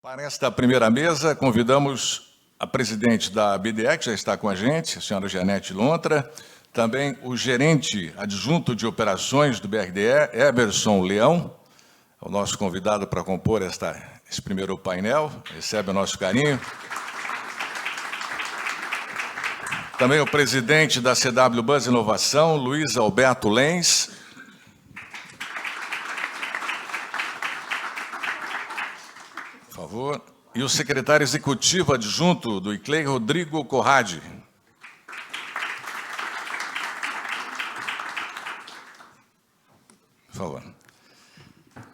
Para esta primeira mesa, convidamos a presidente da BDE, que já está com a gente, a senhora Janete Lontra, também o gerente adjunto de operações do BRDE, Eberson Leão, o nosso convidado para compor esse primeiro painel, recebe o nosso carinho. Também o presidente da CW Bus Inovação, Luiz Alberto Lenz. Por favor. E o secretário executivo adjunto do ICLEI, Rodrigo Corradi. Por favor.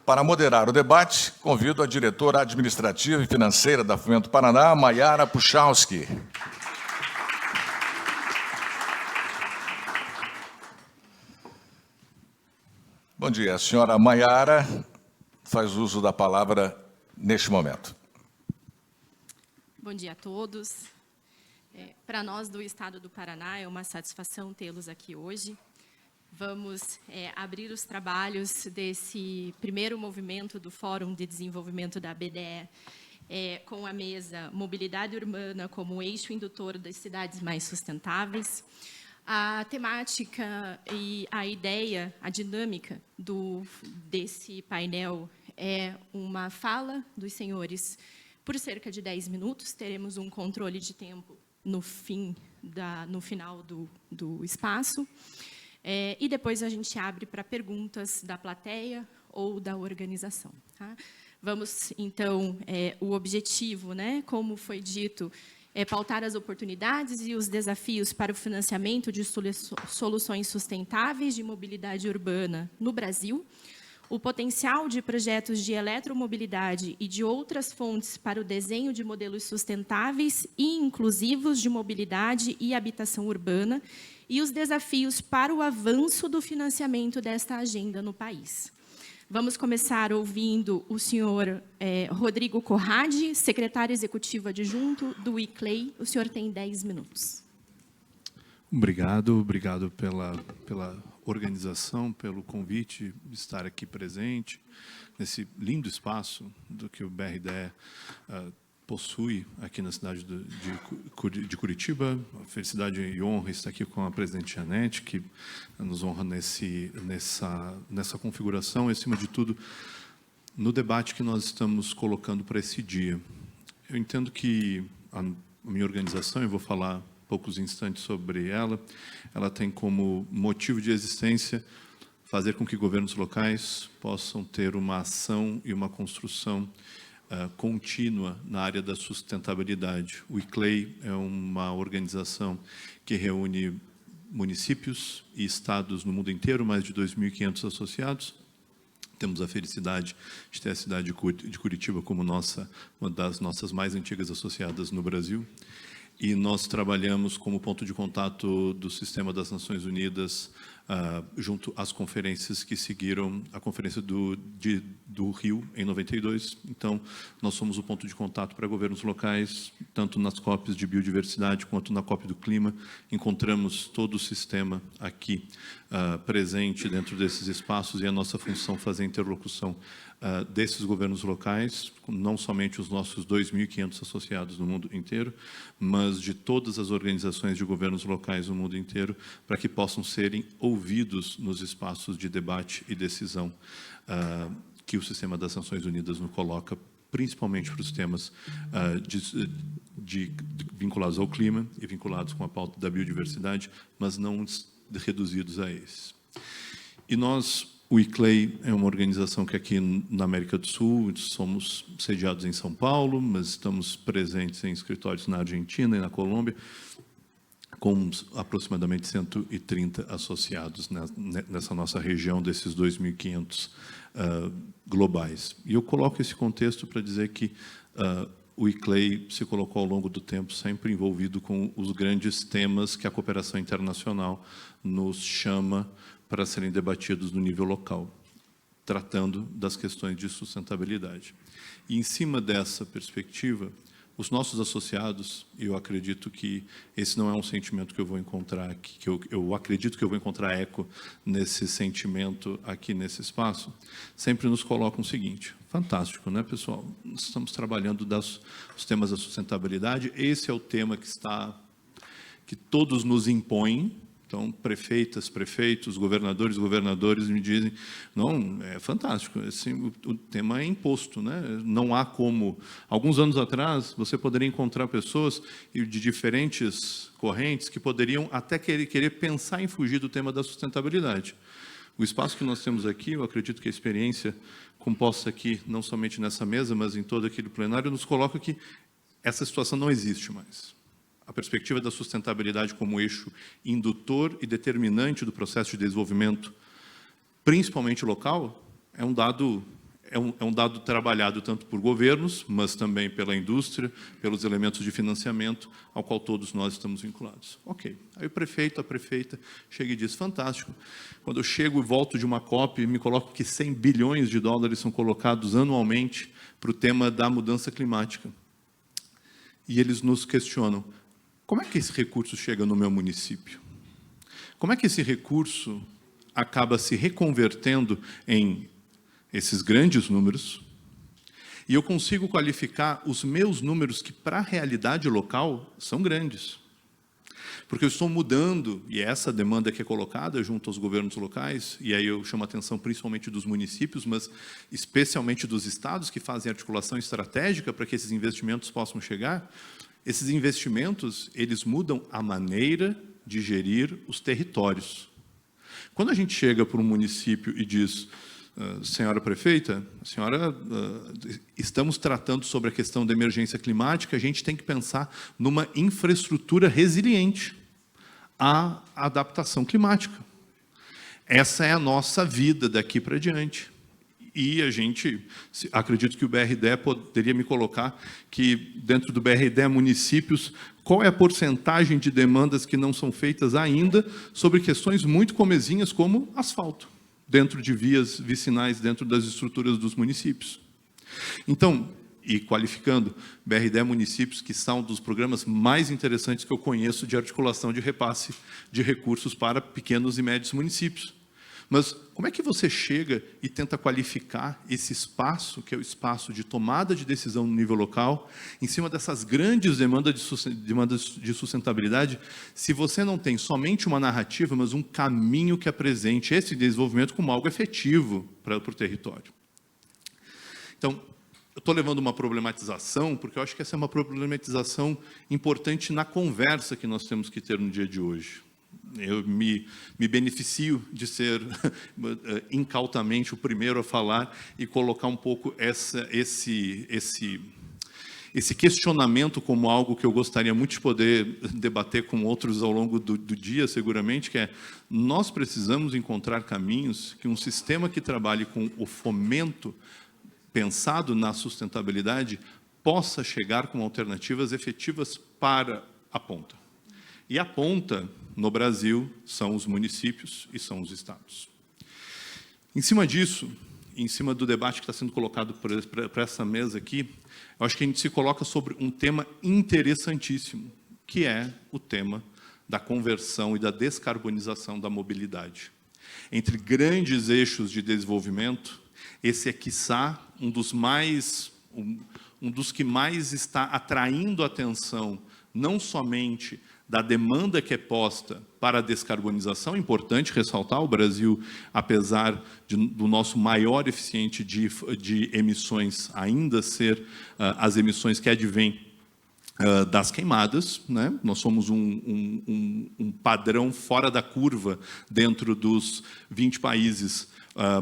Para moderar o debate, convido a diretora administrativa e financeira da Fomento Paraná, Maiara Puchalski. Bom dia, a senhora Maiara faz uso da palavra neste momento. Bom dia a todos. Para nós do Estado do Paraná é uma satisfação tê-los aqui hoje. Vamos abrir os trabalhos desse primeiro movimento do Fórum de Desenvolvimento da BDE com a mesa Mobilidade Urbana como eixo indutor das cidades mais sustentáveis. A temática e a ideia, a dinâmica desse painel é uma fala dos senhores por cerca de 10 minutos. Teremos um controle de tempo no final do espaço. E depois a gente abre para perguntas da plateia ou da organização. Tá? Vamos, então, o objetivo, né, como foi dito, é pautar as oportunidades e os desafios para o financiamento de soluções sustentáveis de mobilidade urbana no Brasil, o potencial de projetos de eletromobilidade e de outras fontes para o desenho de modelos sustentáveis e inclusivos de mobilidade e habitação urbana e os desafios para o avanço do financiamento desta agenda no país. Vamos começar ouvindo o senhor Rodrigo Corradi, secretário executivo adjunto do ICLEI. O senhor tem 10 minutos. Obrigado pela organização, pelo convite de estar aqui presente nesse lindo espaço do que o BRDE possui aqui na cidade de Curitiba. A felicidade e honra estar aqui com a presidente Janete, que nos honra nessa configuração e, acima de tudo, no debate que nós estamos colocando para esse dia. Eu entendo que a minha organização, eu vou falar poucos instantes sobre ela tem como motivo de existência fazer com que governos locais possam ter uma ação e uma construção contínua na área da sustentabilidade. O ICLEI é uma organização que reúne municípios e estados no mundo inteiro, mais de 2.500 associados. Temos a felicidade de ter a cidade de Curitiba como uma das nossas mais antigas associadas no Brasil. E nós trabalhamos como ponto de contato do Sistema das Nações Unidas junto às conferências que seguiram a Conferência do Rio, em 92. Então, nós somos o ponto de contato para governos locais, tanto nas COPs de biodiversidade quanto na COP do clima. Encontramos todo o sistema aqui presente dentro desses espaços e a nossa função fazer a interlocução desses governos locais, não somente os nossos 2.500 associados no mundo inteiro, mas de todas as organizações de governos locais no mundo inteiro, para que possam serem ouvidos nos espaços de debate e decisão que o Sistema das Nações Unidas nos coloca, principalmente para os temas vinculados ao clima e vinculados com a pauta da biodiversidade, mas não reduzidos a esses. E nós, o ICLEI é uma organização que aqui na América do Sul, somos sediados em São Paulo, mas estamos presentes em escritórios na Argentina e na Colômbia, com aproximadamente 130 associados nessa nossa região, desses 2.500 globais. E eu coloco esse contexto para dizer que o ICLEI se colocou ao longo do tempo sempre envolvido com os grandes temas que a cooperação internacional nos chama para serem debatidos no nível local, tratando das questões de sustentabilidade. E, em cima dessa perspectiva, os nossos associados, e eu acredito que esse não é um sentimento que eu vou encontrar aqui, que eu acredito que eu vou encontrar eco nesse sentimento aqui nesse espaço, sempre nos colocam o seguinte: fantástico, né, pessoal? Nós estamos trabalhando os temas da sustentabilidade, esse é o tema que todos nos impõem. Então, prefeitas, prefeitos, governadores me dizem, não, é fantástico, o tema é imposto, né? Não há como... Alguns anos atrás, você poderia encontrar pessoas de diferentes correntes que poderiam até querer pensar em fugir do tema da sustentabilidade. O espaço que nós temos aqui, eu acredito que a experiência composta aqui, não somente nessa mesa, mas em todo aquele plenário, nos coloca que essa situação não existe mais. A perspectiva da sustentabilidade como eixo indutor e determinante do processo de desenvolvimento, principalmente local, é um dado trabalhado tanto por governos, mas também pela indústria, pelos elementos de financiamento, ao qual todos nós estamos vinculados. Ok. Aí o prefeito, a prefeita, chega e diz, fantástico. Quando eu chego e volto de uma COP, me coloco que 100 bilhões de dólares são colocados anualmente para o tema da mudança climática. E eles nos questionam, como é que esse recurso chega no meu município? Como é que esse recurso acaba se reconvertendo em esses grandes números? E eu consigo qualificar os meus números que, para a realidade local, são grandes. Porque eu estou mudando, e é essa demanda que é colocada junto aos governos locais, e aí eu chamo a atenção principalmente dos municípios, mas especialmente dos estados, que fazem articulação estratégica para que esses investimentos possam chegar. Esses investimentos, eles mudam a maneira de gerir os territórios. Quando a gente chega para um município e diz, senhora prefeita, estamos tratando sobre a questão da emergência climática, a gente tem que pensar numa infraestrutura resiliente à adaptação climática. Essa é a nossa vida daqui para diante. E a gente, acredito que o BRDE poderia me colocar que, dentro do BRDE municípios, qual é a porcentagem de demandas que não são feitas ainda sobre questões muito comezinhas como asfalto, dentro de vias vicinais, dentro das estruturas dos municípios. Então, e qualificando, BRDE municípios, que são dos programas mais interessantes que eu conheço de articulação de repasse de recursos para pequenos e médios municípios. Mas como é que você chega e tenta qualificar esse espaço, que é o espaço de tomada de decisão no nível local, em cima dessas grandes demandas de sustentabilidade, se você não tem somente uma narrativa, mas um caminho que apresente esse desenvolvimento como algo efetivo para o território? Então, eu estou levando uma problematização, porque eu acho que essa é uma problematização importante na conversa que nós temos que ter no dia de hoje. Eu me beneficio de ser incautamente o primeiro a falar e colocar um pouco esse questionamento como algo que eu gostaria muito de poder debater com outros ao longo do dia, seguramente, que é, nós precisamos encontrar caminhos que um sistema que trabalhe com o fomento pensado na sustentabilidade possa chegar com alternativas efetivas para a ponta. E a ponta, no Brasil, são os municípios e são os estados. Em cima disso, em cima do debate que está sendo colocado para essa mesa aqui, eu acho que a gente se coloca sobre um tema interessantíssimo, que é o tema da conversão e da descarbonização da mobilidade. Entre grandes eixos de desenvolvimento, esse é, quiçá, um dos que mais está atraindo a atenção, não somente da demanda que é posta para a descarbonização. Importante ressaltar, o Brasil, apesar do nosso maior eficiente de emissões ainda ser as emissões que advêm das queimadas, né? Nós somos um padrão fora da curva dentro dos 20 países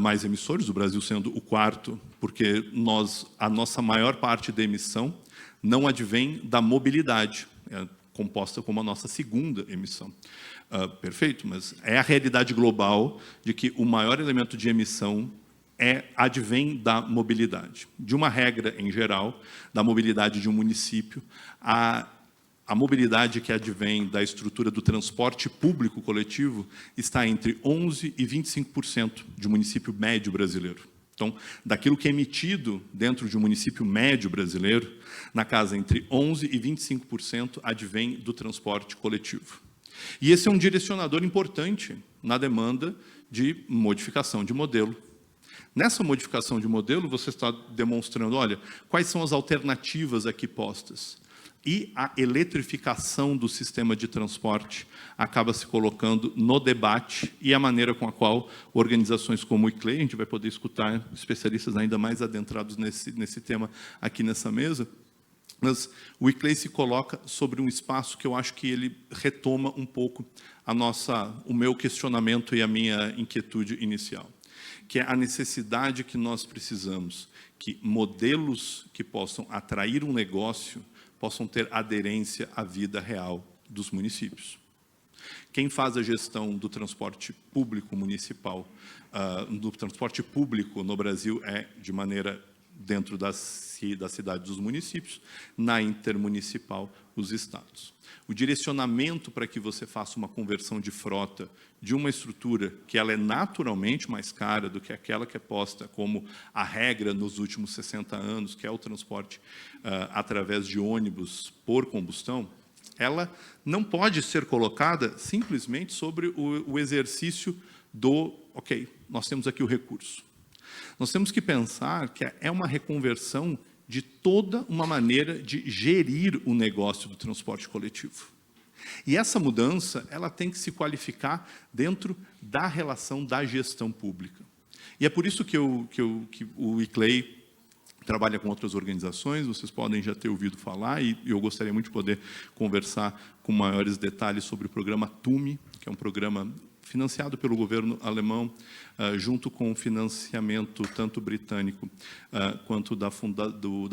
mais emissores, o Brasil sendo o quarto, porque a nossa maior parte da emissão não advém da mobilidade, composta como a nossa segunda emissão. Perfeito, mas é a realidade global de que o maior elemento de emissão advém da mobilidade. De uma regra, em geral, da mobilidade de um município, a mobilidade que advém da estrutura do transporte público coletivo está entre 11% e 25% de município médio brasileiro. Então, daquilo que é emitido dentro de um município médio brasileiro, na casa entre 11% e 25% advém do transporte coletivo. E esse é um direcionador importante na demanda de modificação de modelo. Nessa modificação de modelo, você está demonstrando, olha, quais são as alternativas aqui postas. E a eletrificação do sistema de transporte acaba se colocando no debate e a maneira com a qual organizações como o ICLEI, a gente vai poder escutar especialistas ainda mais adentrados nesse tema aqui nessa mesa, mas o ICLEI se coloca sobre um espaço que eu acho que ele retoma um pouco o meu questionamento e a minha inquietude inicial, que é a necessidade que nós precisamos, que modelos que possam atrair um negócio possam ter aderência à vida real dos municípios. Quem faz a gestão do transporte público municipal, do transporte público no Brasil é de maneira dentro da cidade dos municípios, na intermunicipal, os estados. O direcionamento para que você faça uma conversão de frota de uma estrutura que ela é naturalmente mais cara do que aquela que é posta como a regra nos últimos 60 anos, que é o transporte através de ônibus por combustão, ela não pode ser colocada simplesmente sobre o exercício ok, nós temos aqui o recurso. Nós temos que pensar que é uma reconversão de toda uma maneira de gerir o negócio do transporte coletivo. E essa mudança ela tem que se qualificar dentro da relação da gestão pública. E é por isso que o ICLEI trabalha com outras organizações, vocês podem já ter ouvido falar, e eu gostaria muito de poder conversar com maiores detalhes sobre o programa TUMI, que é um programa financiado pelo governo alemão, junto com o financiamento tanto britânico quanto da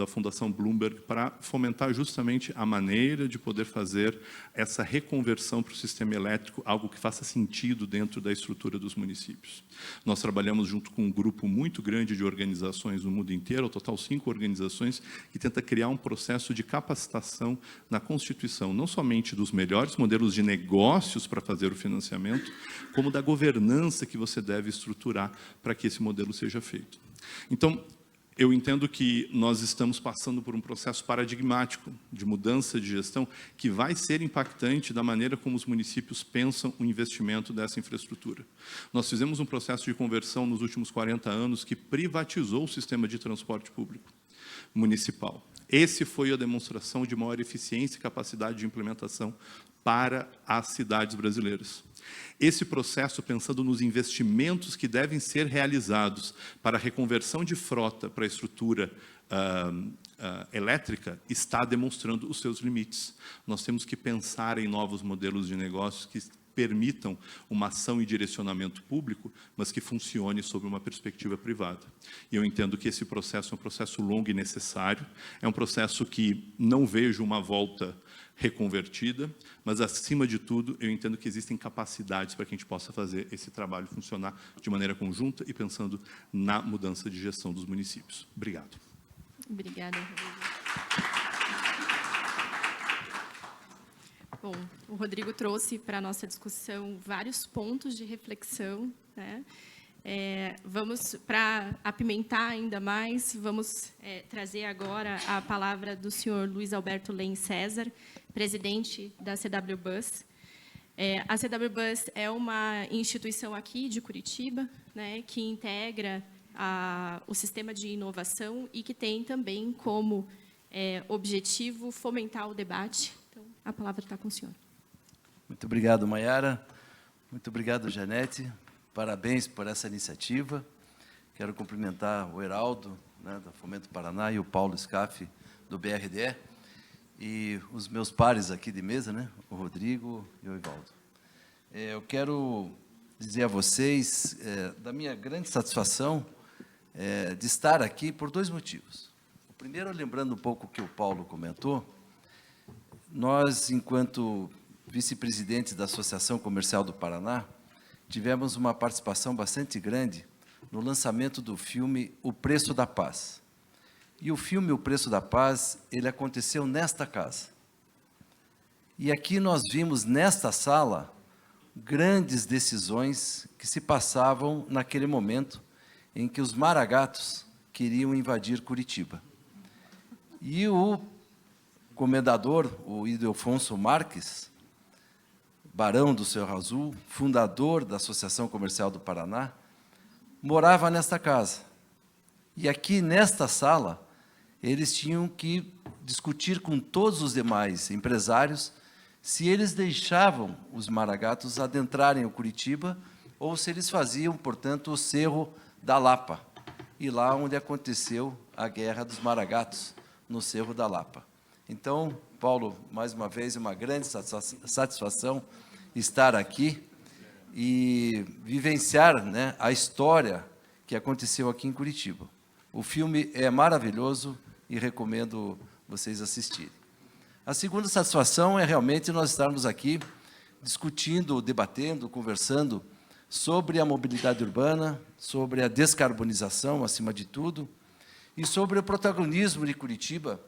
Fundação Bloomberg, para fomentar justamente a maneira de poder fazer essa reconversão para o sistema elétrico, algo que faça sentido dentro da estrutura dos municípios. Nós trabalhamos junto com um grupo muito grande de organizações no mundo inteiro, ao total 5 organizações, que tenta criar um processo de capacitação na constituição, não somente dos melhores modelos de negócios para fazer o financiamento, como da governança que você deve estruturar para que esse modelo seja feito. Então, eu entendo que nós estamos passando por um processo paradigmático de mudança de gestão que vai ser impactante da maneira como os municípios pensam o investimento dessa infraestrutura. Nós fizemos um processo de conversão nos últimos 40 anos que privatizou o sistema de transporte público municipal. Esse foi a demonstração de maior eficiência e capacidade de implementação para as cidades brasileiras. Esse processo, pensando nos investimentos que devem ser realizados para a reconversão de frota para a estrutura elétrica, está demonstrando os seus limites. Nós temos que pensar em novos modelos de negócios que permitam uma ação e direcionamento público, mas que funcione sob uma perspectiva privada. E eu entendo que esse processo é um processo longo e necessário, é um processo que não vejo uma volta reconvertida, mas, acima de tudo, eu entendo que existem capacidades para que a gente possa fazer esse trabalho funcionar de maneira conjunta e pensando na mudança de gestão dos municípios. Obrigado. Obrigada, Rodrigo. Bom, o Rodrigo trouxe para a nossa discussão vários pontos de reflexão, né? Vamos, para apimentar ainda mais, vamos trazer agora a palavra do senhor Luiz Alberto Lem César, presidente da CW Bus. A CW Bus é uma instituição aqui de Curitiba, né, que integra o sistema de inovação e que tem também como objetivo fomentar o debate. Então, a palavra está com o senhor. Muito obrigado, Maiara. Muito obrigado, Janete. Parabéns por essa iniciativa. Quero cumprimentar o Heraldo, né, da Fomento Paraná, e o Paulo Scaff, do BRDE, e os meus pares aqui de mesa, né, o Rodrigo e o Ivaldo. Eu quero dizer a vocês da minha grande satisfação de estar aqui por 2 motivos. O primeiro, lembrando um pouco o que o Paulo comentou, nós, enquanto vice-presidentes da Associação Comercial do Paraná, tivemos uma participação bastante grande no lançamento do filme O Preço da Paz. E o filme O Preço da Paz, ele aconteceu nesta casa. E aqui nós vimos, nesta sala, grandes decisões que se passavam naquele momento em que os maragatos queriam invadir Curitiba. E o comendador, o Ildefonso Marques, barão do Cerro Azul, fundador da Associação Comercial do Paraná, morava nesta casa. E aqui, nesta sala, eles tinham que discutir com todos os demais empresários se eles deixavam os maragatos adentrarem o Curitiba ou se eles faziam, portanto, o Cerro da Lapa, e lá onde aconteceu a Guerra dos Maragatos, no Cerro da Lapa. Então, Paulo, mais uma vez, é uma grande satisfação estar aqui e vivenciar, né, a história que aconteceu aqui em Curitiba. O filme é maravilhoso e recomendo vocês assistirem. A segunda satisfação é realmente nós estarmos aqui discutindo, debatendo, conversando sobre a mobilidade urbana, sobre a descarbonização, acima de tudo, e sobre o protagonismo de Curitiba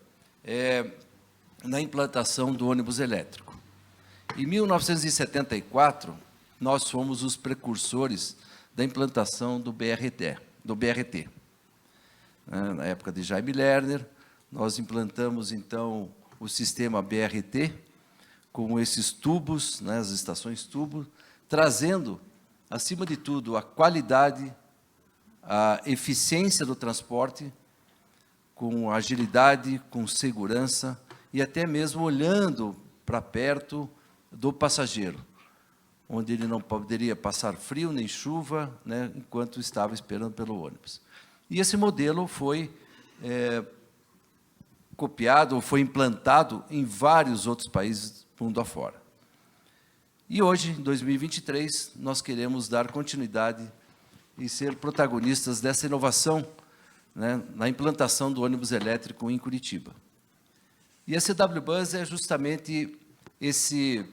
na implantação do ônibus elétrico. Em 1974, nós fomos os precursores da implantação do BRT. Na época de Jaime Lerner, nós implantamos, então, o sistema BRT, com esses tubos, né, as estações tubo, trazendo, acima de tudo, a qualidade, a eficiência do transporte, com agilidade, com segurança, e até mesmo olhando para perto do passageiro, onde ele não poderia passar frio nem chuva, né, enquanto estava esperando pelo ônibus. E esse modelo foi copiado, ou foi implantado em vários outros países mundo afora. E hoje, em 2023, nós queremos dar continuidade e ser protagonistas dessa inovação, né, na implantação do ônibus elétrico em Curitiba. E a CW Bus é justamente esse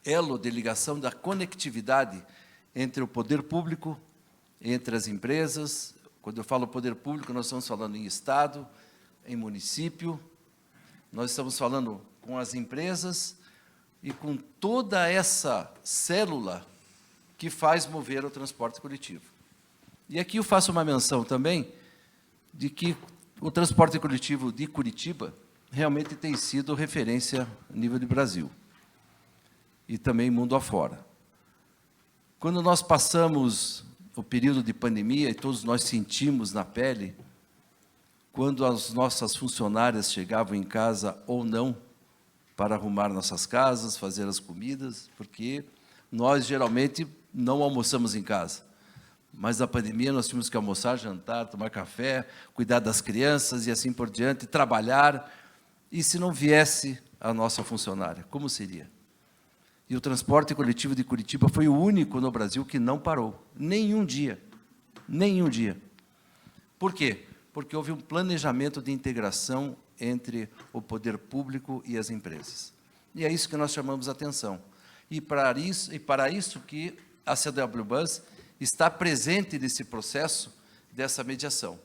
elo de ligação da conectividade entre o poder público, entre as empresas. Quando eu falo poder público, nós estamos falando em Estado, em município, nós estamos falando com as empresas e com toda essa célula que faz mover o transporte coletivo. E aqui eu faço uma menção também de que o transporte coletivo de Curitiba realmente tem sido referência a nível de Brasil e também mundo afora. Quando nós passamos o período de pandemia, e todos nós sentimos na pele, quando as nossas funcionárias chegavam em casa ou não, para arrumar nossas casas, fazer as comidas, porque nós geralmente não almoçamos em casa. Mas na pandemia nós tínhamos que almoçar, jantar, tomar café, cuidar das crianças e assim por diante, trabalhar. E se não viesse a nossa funcionária, como seria? E o transporte coletivo de Curitiba foi o único no Brasil que não parou. Nenhum dia. Nenhum dia. Por quê? Porque houve um planejamento de integração entre o poder público e as empresas. E é isso que nós chamamos a atenção. E para isso que a CW Bus está presente nesse processo dessa mediação.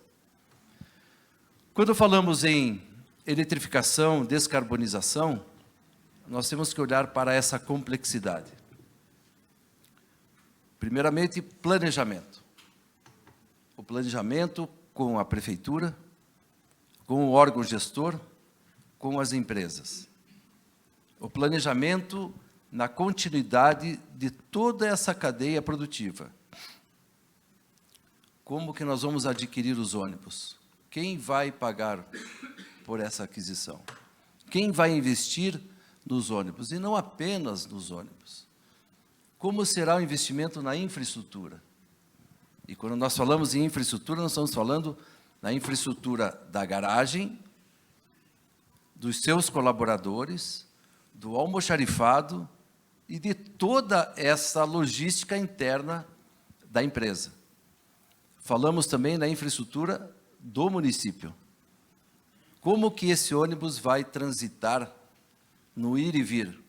Quando falamos em eletrificação, descarbonização, nós temos que olhar para essa complexidade. Primeiramente, planejamento. O planejamento com a prefeitura, com o órgão gestor, com as empresas. O planejamento na continuidade de toda essa cadeia produtiva. Como que nós vamos adquirir os ônibus? Quem vai pagar por essa aquisição? Quem vai investir nos ônibus? E não apenas nos ônibus. Como será o investimento na infraestrutura? E quando nós falamos em infraestrutura, nós estamos falando na infraestrutura da garagem, dos seus colaboradores, do almoxarifado e de toda essa logística interna da empresa. Falamos também na infraestrutura do município. Como que esse ônibus vai transitar no ir e vir?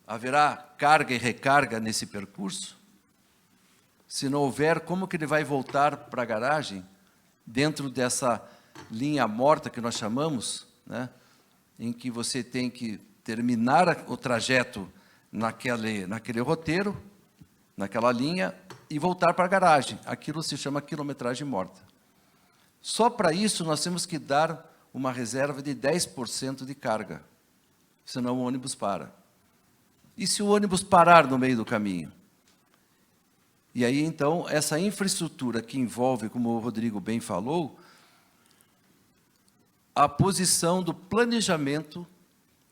Haverá carga e recarga nesse percurso? Se não houver, como que ele vai voltar para a garagem, dentro dessa linha morta que nós chamamos, né, em que você tem que terminar o trajeto naquele roteiro, naquela linha, e voltar para a garagem. Aquilo se chama quilometragem morta. Só para isso nós temos que dar uma reserva de 10% de carga, senão o ônibus para. E se o ônibus parar no meio do caminho? E aí, então, essa infraestrutura que envolve, como o Rodrigo bem falou, a posição do planejamento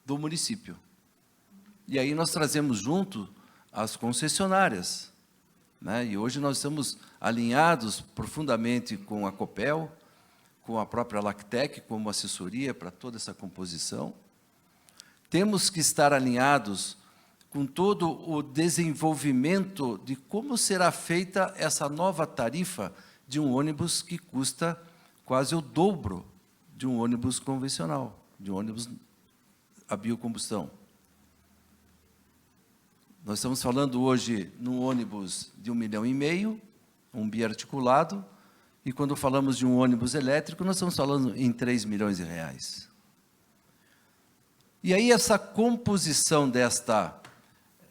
do município. E aí nós trazemos junto as concessionárias, né? E hoje nós estamos alinhados profundamente com a Copel, com a própria Lactec, como assessoria para toda essa composição. Temos que estar alinhados com todo o desenvolvimento de como será feita essa nova tarifa de um ônibus que custa quase o dobro de um ônibus convencional, de um ônibus a biocombustão. Nós estamos falando hoje num ônibus de 1,5 milhão, um biarticulado, e quando falamos de um ônibus elétrico, nós estamos falando em 3 milhões de reais. E aí essa composição desta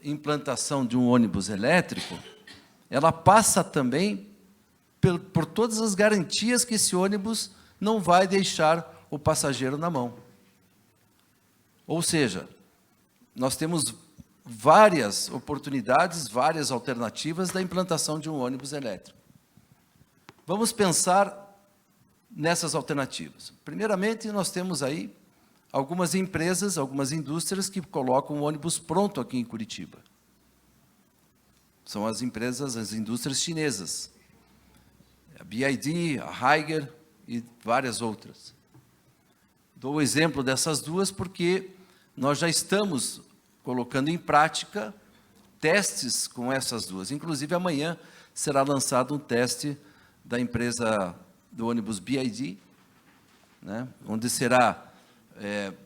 implantação de um ônibus elétrico, ela passa também por todas as garantias que esse ônibus não vai deixar o passageiro na mão. Ou seja, nós temos várias oportunidades, várias alternativas da implantação de um ônibus elétrico. Vamos pensar nessas alternativas. Primeiramente, nós temos aí algumas empresas, algumas indústrias que colocam um ônibus pronto aqui em Curitiba. São as empresas, as indústrias chinesas. A BYD, a Higer e várias outras. Dou o exemplo dessas duas porque nós já estamos colocando em prática testes com essas duas. Inclusive, amanhã será lançado um teste da empresa do ônibus BYD, né, onde será,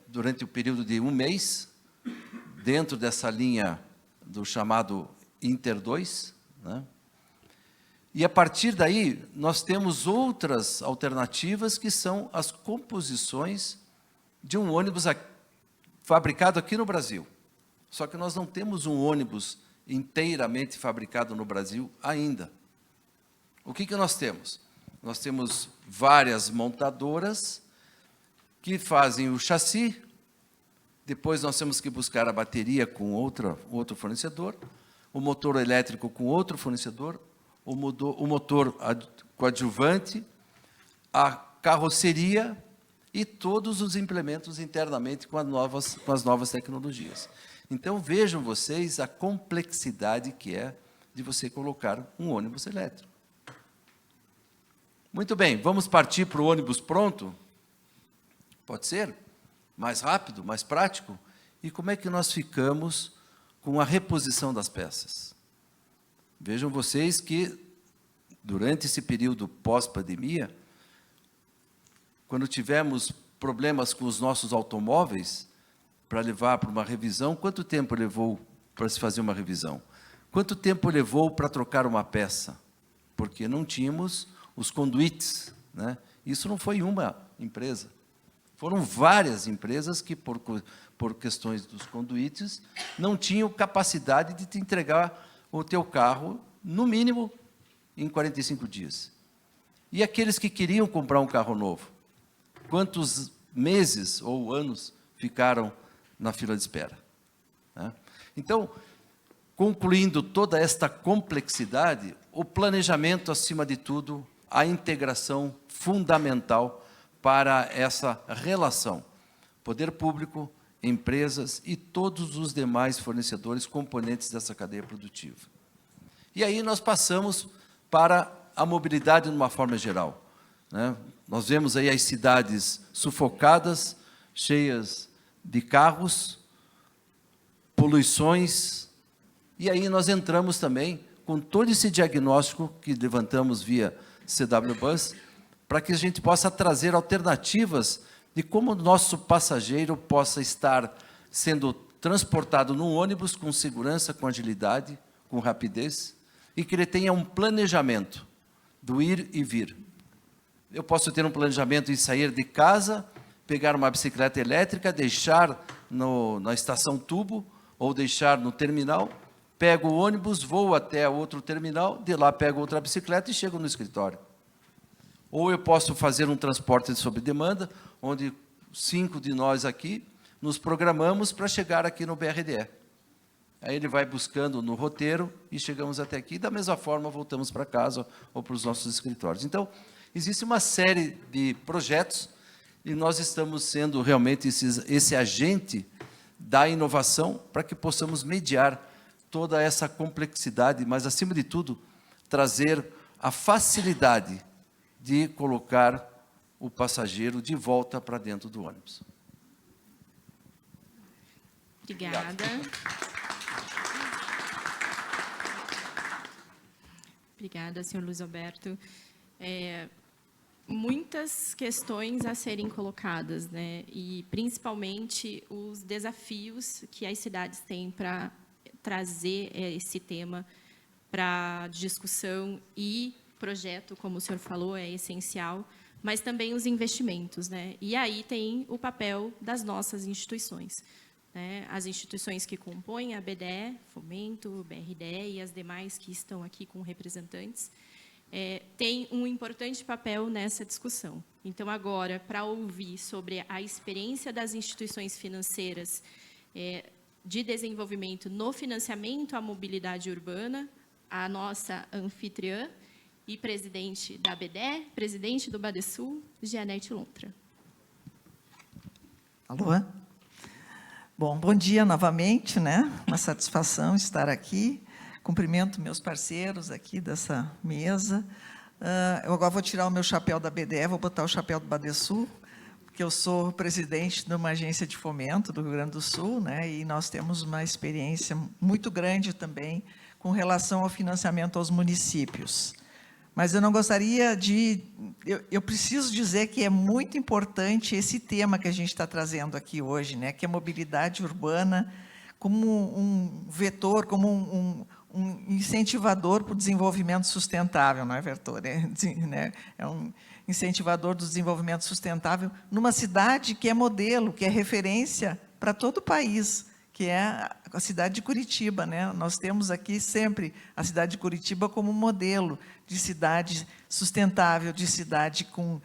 durante o período de 1 mês, dentro dessa linha do chamado Inter 2, né, e a partir daí nós temos outras alternativas que são as composições de um ônibus fabricado aqui no Brasil. Só que nós não temos um ônibus inteiramente fabricado no Brasil ainda. O que nós temos? Nós temos várias montadoras que fazem o chassi, depois nós temos que buscar a bateria com outro fornecedor, o motor elétrico com outro fornecedor, o motor coadjuvante, a carroceria e todos os implementos internamente com as novas tecnologias. Então, vejam vocês a complexidade que é de você colocar um ônibus elétrico. Muito bem, vamos partir para o ônibus pronto? Pode ser? Mais rápido, mais prático? E como é que nós ficamos com a reposição das peças? Vejam vocês que, durante esse período pós-pandemia, quando tivemos problemas com os nossos automóveis, para levar para uma revisão, quanto tempo levou para se fazer uma revisão? Quanto tempo levou para trocar uma peça? Porque não tínhamos os conduítes, né? Isso não foi uma empresa. Foram várias empresas que, por questões dos conduítes, não tinham capacidade de te entregar o teu carro, no mínimo, em 45 dias. E aqueles que queriam comprar um carro novo? Quantos meses ou anos ficaram na fila de espera, né? Então, concluindo toda esta complexidade, o planejamento, acima de tudo, a integração fundamental para essa relação. Poder público, empresas e todos os demais fornecedores, componentes dessa cadeia produtiva. E aí nós passamos para a mobilidade de uma forma geral, né? Nós vemos aí as cidades sufocadas, cheias de carros, poluições, e aí nós entramos também com todo esse diagnóstico que levantamos via CW Bus, para que a gente possa trazer alternativas de como o nosso passageiro possa estar sendo transportado num ônibus com segurança, com agilidade, com rapidez, e que ele tenha um planejamento do ir e vir. Eu posso ter um planejamento em sair de casa, pegar uma bicicleta elétrica, deixar na estação tubo, ou deixar no terminal, pego o ônibus, vou até outro terminal, de lá pego outra bicicleta e chego no escritório. Ou eu posso fazer um transporte sob demanda, onde 5 de nós aqui nos programamos para chegar aqui no BRDE. Aí ele vai buscando no roteiro e chegamos até aqui. Da mesma forma, voltamos para casa ou para os nossos escritórios. Então, existe uma série de projetos e nós estamos sendo realmente esse agente da inovação para que possamos mediar toda essa complexidade, mas, acima de tudo, trazer a facilidade de colocar o passageiro de volta para dentro do ônibus. Obrigada. Obrigada, senhor Luiz Alberto. Muitas questões a serem colocadas, né? E principalmente os desafios que as cidades têm para trazer esse tema para discussão, e projeto, como o senhor falou, é essencial, mas também os investimentos, né? E aí tem o papel das nossas instituições, né? As instituições que compõem a BDE, Fomento, BRDE e as demais que estão aqui com representantes, têm um importante papel nessa discussão. Então, agora, para ouvir sobre a experiência das instituições financeiras de desenvolvimento no financiamento à mobilidade urbana, a nossa anfitriã e presidente da BDE, presidente do Badesul, Jeanette Lontra. Alô? Bom dia novamente, né? Uma satisfação estar aqui. Cumprimento meus parceiros aqui dessa mesa. Eu agora vou tirar o meu chapéu da BDE, vou botar o chapéu do Badesul, porque eu sou presidente de uma agência de fomento do Rio Grande do Sul, né? E nós temos uma experiência muito grande também com relação ao financiamento aos municípios. Mas eu não gostaria de... Eu preciso dizer que é muito importante esse tema que a gente está trazendo aqui hoje, né? Que é a mobilidade urbana como um vetor, como um incentivador para o desenvolvimento sustentável, não é, vetor? É um incentivador do desenvolvimento sustentável numa cidade que é modelo, que é referência para todo o país, que é a cidade de Curitiba, né? Nós temos aqui sempre a cidade de Curitiba como modelo de cidade sustentável, de cidade com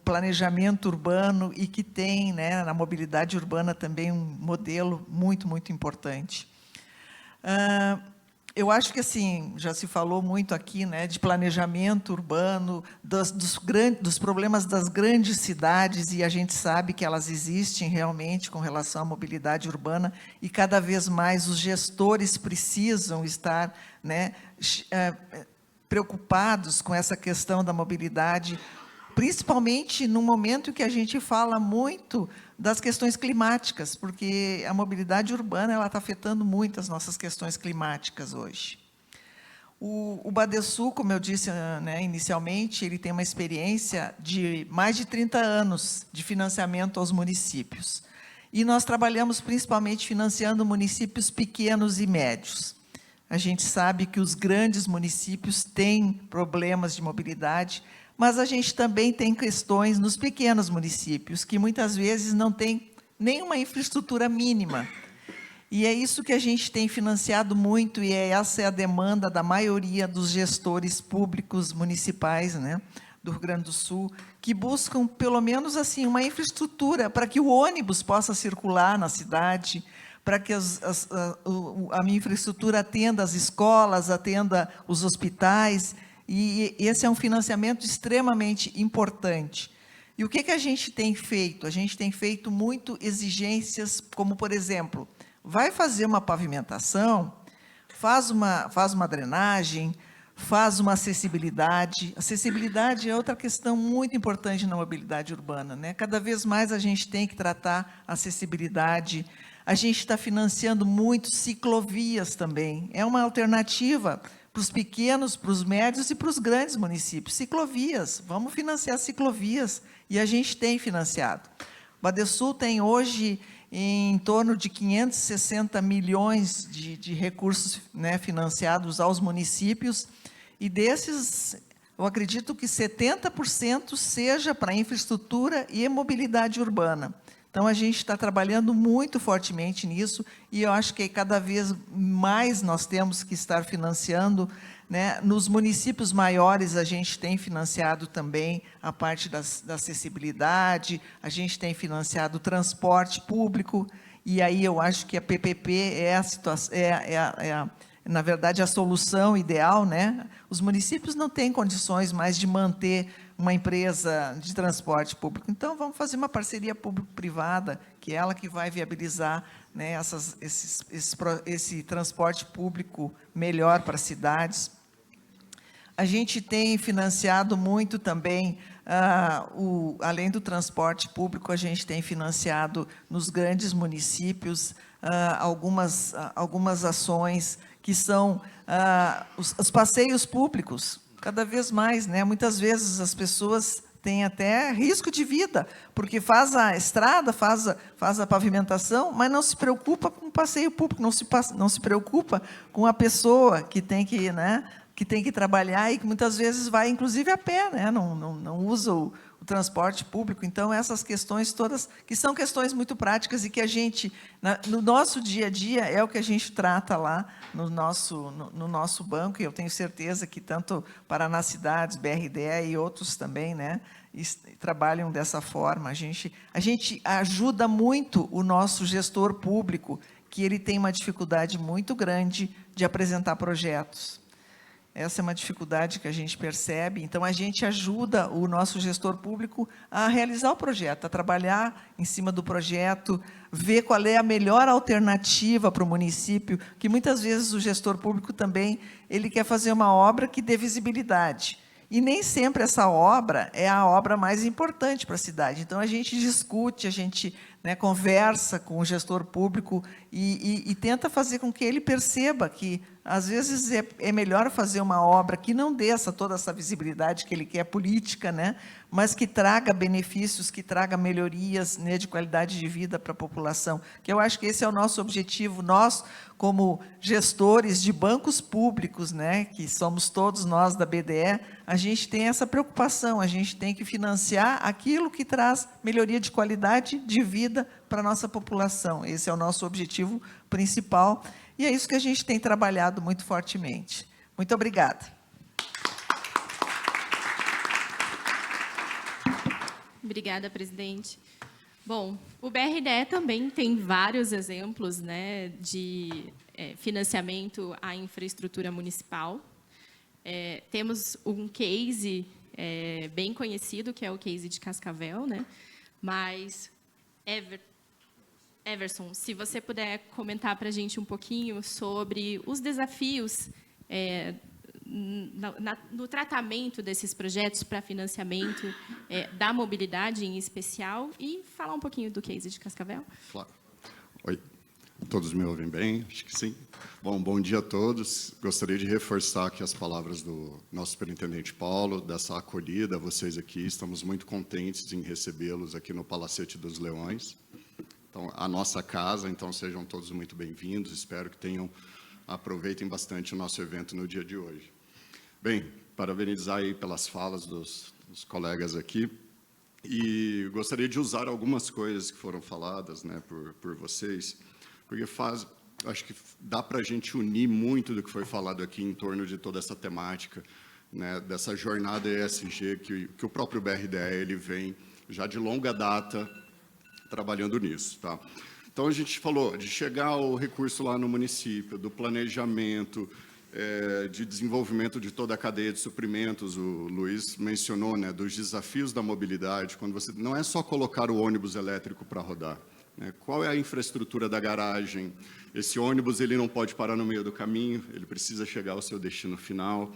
planejamento urbano e que tem, né, na mobilidade urbana também um modelo muito, muito importante. Eu acho que, assim, já se falou muito aqui, né, de planejamento urbano, dos problemas das grandes cidades, e a gente sabe que elas existem realmente com relação à mobilidade urbana, e cada vez mais os gestores precisam estar, né, preocupados com essa questão da mobilidade, principalmente no momento que a gente fala muito das questões climáticas, porque a mobilidade urbana está afetando muito as nossas questões climáticas hoje. O Badesul, como eu disse, né, inicialmente, ele tem uma experiência de mais de 30 anos de financiamento aos municípios. E nós trabalhamos principalmente financiando municípios pequenos e médios. A gente sabe que os grandes municípios têm problemas de mobilidade, mas a gente também tem questões nos pequenos municípios, que muitas vezes não tem nenhuma infraestrutura mínima. E é isso que a gente tem financiado muito, e essa é a demanda da maioria dos gestores públicos municipais, né, do Rio Grande do Sul, que buscam, pelo menos assim, uma infraestrutura para que o ônibus possa circular na cidade, para que a minha infraestrutura atenda as escolas, atenda os hospitais, e esse é um financiamento extremamente importante. E o que a gente tem feito? A gente tem feito muito exigências, como, por exemplo, vai fazer uma pavimentação, faz uma drenagem, faz uma acessibilidade. Acessibilidade é outra questão muito importante na mobilidade urbana, né? Cada vez mais a gente tem que tratar a acessibilidade. A gente está financiando muito ciclovias também. É uma alternativa para os pequenos, para os médios e para os grandes municípios. Ciclovias, vamos financiar ciclovias, e a gente tem financiado. O Badesul tem hoje em torno de 560 milhões de recursos, né, financiados aos municípios, e desses, eu acredito que 70% seja para infraestrutura e mobilidade urbana. Então, a gente está trabalhando muito fortemente nisso, e eu acho que cada vez mais nós temos que estar financiando, né? Nos municípios maiores, a gente tem financiado também a parte da acessibilidade, a gente tem financiado o transporte público, e aí eu acho que a PPP é a situação, na verdade, a solução ideal, né? Os municípios não têm condições mais de manter uma empresa de transporte público. Então, vamos fazer uma parceria público-privada, que é ela que vai viabilizar, né, esse transporte público melhor para as cidades. A gente tem financiado muito também, além do transporte público, a gente tem financiado nos grandes municípios algumas ações que são os passeios públicos, cada vez mais, né? Muitas vezes as pessoas têm até risco de vida, porque faz a estrada, faz a pavimentação, mas não se preocupa com o passeio público, não se preocupa com a pessoa que tem que, né, que tem que trabalhar e que muitas vezes vai, inclusive, a pé, né? Não usa o transporte público. Então, essas questões todas, que são questões muito práticas e que a gente, no nosso dia a dia, é o que a gente trata lá no nosso banco, e eu tenho certeza que tanto Paraná Cidades, BRDE e outros também, né, trabalham dessa forma. A gente ajuda muito o nosso gestor público, que ele tem uma dificuldade muito grande de apresentar projetos. Essa é uma dificuldade que a gente percebe. Então, a gente ajuda o nosso gestor público a realizar o projeto, a trabalhar em cima do projeto, ver qual é a melhor alternativa para o município, que muitas vezes o gestor público também ele quer fazer uma obra que dê visibilidade. E nem sempre essa obra é a obra mais importante para a cidade. Então, a gente discute, a gente, né, conversa com o gestor público e tenta fazer com que ele perceba que, às vezes, é melhor fazer uma obra que não dê toda essa visibilidade que ele quer política, né, mas que traga benefícios, que traga melhorias, né, de qualidade de vida para a população. Que eu acho que esse é o nosso objetivo, nós, como gestores de bancos públicos, né, que somos todos nós da BDE, a gente tem essa preocupação, a gente tem que financiar aquilo que traz melhoria de qualidade de vida para a nossa população. Esse é o nosso objetivo principal, e é isso que a gente tem trabalhado muito fortemente. Muito obrigada. Obrigada, presidente. Bom, o BRDE também tem vários exemplos, né, de financiamento à infraestrutura municipal. Temos um case bem conhecido, que é o case de Cascavel, né? Mas, Everson, se você puder comentar para a gente um pouquinho sobre os desafios no tratamento desses projetos para financiamento da mobilidade em especial, e falar um pouquinho do case de Cascavel. Claro. Oi, todos me ouvem bem? Acho que sim. Bom dia a todos. Gostaria de reforçar aqui as palavras do nosso superintendente Paulo, dessa acolhida a vocês aqui. Estamos muito contentes em recebê-los aqui no Palacete dos Leões. Então, a nossa casa, então sejam todos muito bem-vindos. Espero que aproveitem bastante o nosso evento no dia de hoje. Bem, parabenizar aí pelas falas dos colegas aqui, e gostaria de usar algumas coisas que foram faladas, né, por vocês, porque acho que dá para a gente unir muito do que foi falado aqui em torno de toda essa temática, né, dessa jornada ESG que o próprio BRDE ele vem já de longa data trabalhando nisso, tá? Então, a gente falou de chegar ao recurso lá no município, do planejamento, de desenvolvimento de toda a cadeia de suprimentos. O Luiz mencionou, né, dos desafios da mobilidade, quando você não é só colocar o ônibus elétrico para rodar, né? Qual é a infraestrutura da garagem? Esse ônibus ele não pode parar no meio do caminho, ele precisa chegar ao seu destino final.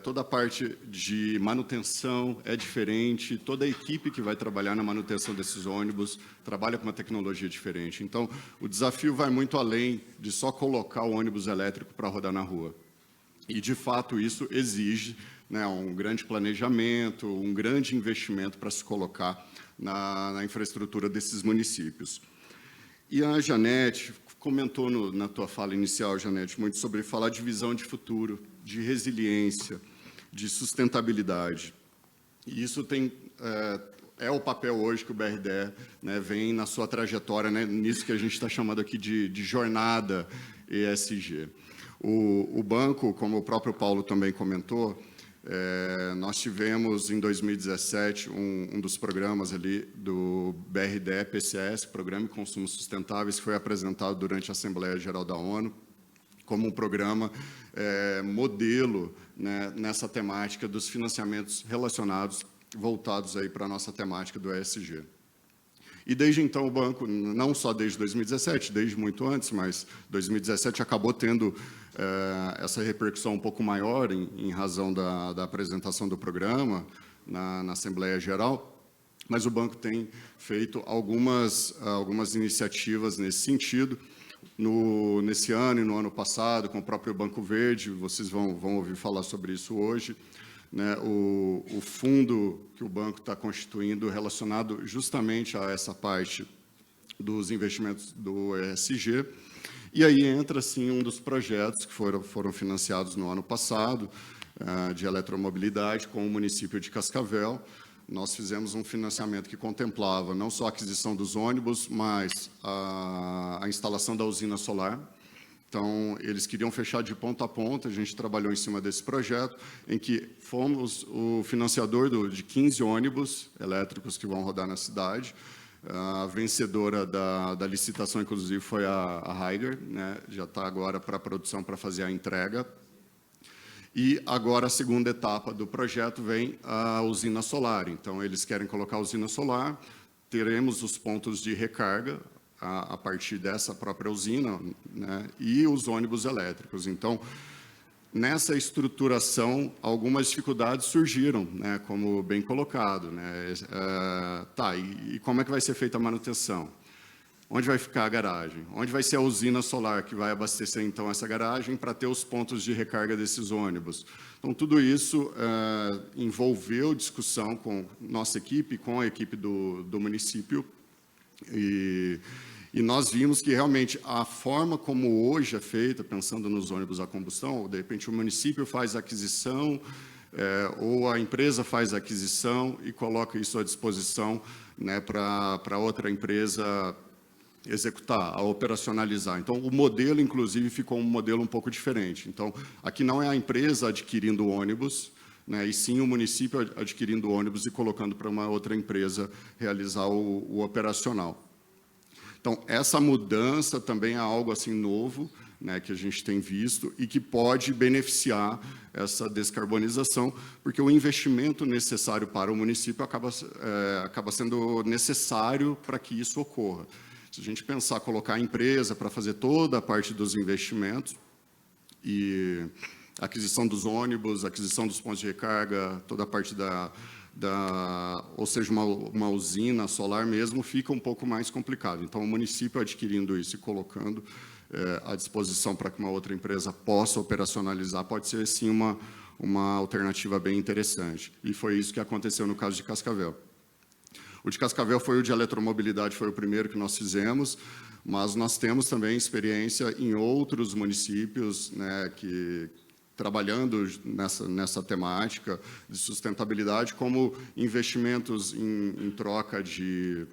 Toda a parte de manutenção é diferente, toda a equipe que vai trabalhar na manutenção desses ônibus trabalha com uma tecnologia diferente. Então, o desafio vai muito além de só colocar o ônibus elétrico para rodar na rua. E, de fato, isso exige, né, um grande planejamento, um grande investimento para se colocar na infraestrutura desses municípios. E a Janete comentou na tua fala inicial, Janete, muito sobre falar de visão de futuro, de resiliência, de sustentabilidade. E isso é o papel hoje que o BRDE, né, vem na sua trajetória, né, nisso que a gente está chamando aqui de jornada ESG. O banco, como o próprio Paulo também comentou, nós tivemos em 2017 um dos programas ali do BRDE PCS, Programa de Consumos Sustentáveis, que foi apresentado durante a Assembleia Geral da ONU como um programa modelo, né, nessa temática dos financiamentos relacionados, voltados aí para a nossa temática do ESG. E desde então o banco, não só desde 2017, desde muito antes, mas 2017 acabou tendo essa repercussão um pouco maior em razão da apresentação do programa na Assembleia Geral, mas o banco tem feito algumas iniciativas nesse sentido. Nesse ano e no ano passado, com o próprio Banco Verde, vocês vão ouvir falar sobre isso hoje, né, o fundo que o banco está constituindo relacionado justamente a essa parte dos investimentos do ESG. E aí entra, sim, um dos projetos que foram financiados no ano passado, de eletromobilidade, com o município de Cascavel. Nós fizemos um financiamento que contemplava não só a aquisição dos ônibus, mas a instalação da usina solar. Então, eles queriam fechar de ponta a ponta, a gente trabalhou em cima desse projeto, em que fomos o financiador de 15 ônibus elétricos que vão rodar na cidade. A vencedora da licitação, inclusive, foi a Ryder, né? Já está agora para a produção para fazer a entrega. E agora a segunda etapa do projeto vem a usina solar. Então, eles querem colocar a usina solar, teremos os pontos de recarga a partir dessa própria usina, né, e os ônibus elétricos. Então, nessa estruturação, algumas dificuldades surgiram, né, como bem colocado. Né, e como é que vai ser feita a manutenção? Onde vai ficar a garagem? Onde vai ser a usina solar que vai abastecer, então, essa garagem para ter os pontos de recarga desses ônibus? Então, tudo isso envolveu discussão com nossa equipe, com a equipe do município, e nós vimos que, realmente, a forma como hoje é feita, pensando nos ônibus a combustão, de repente o município faz a aquisição, ou a empresa faz a aquisição e coloca isso à disposição, né, para outra empresa executar, a operacionalizar. Então, o modelo, inclusive, ficou um modelo um pouco diferente. Então, aqui não é a empresa adquirindo ônibus, né, e sim o município adquirindo ônibus e colocando para uma outra empresa realizar o operacional. Então, essa mudança também é algo assim novo, né, que a gente tem visto e que pode beneficiar essa descarbonização, porque o investimento necessário para o município acaba sendo necessário para que isso ocorra. Se a gente pensar colocar a empresa para fazer toda a parte dos investimentos e aquisição dos ônibus, aquisição dos pontos de recarga, toda a parte ou seja, uma usina solar mesmo, fica um pouco mais complicado. Então, o município adquirindo isso e colocando à disposição para que uma outra empresa possa operacionalizar, pode ser, sim, uma alternativa bem interessante. E foi isso que aconteceu no caso de Cascavel. O de Cascavel foi o de eletromobilidade, foi o primeiro que nós fizemos, mas nós temos também experiência em outros municípios, né, que trabalhando nessa temática de sustentabilidade, como investimentos em troca de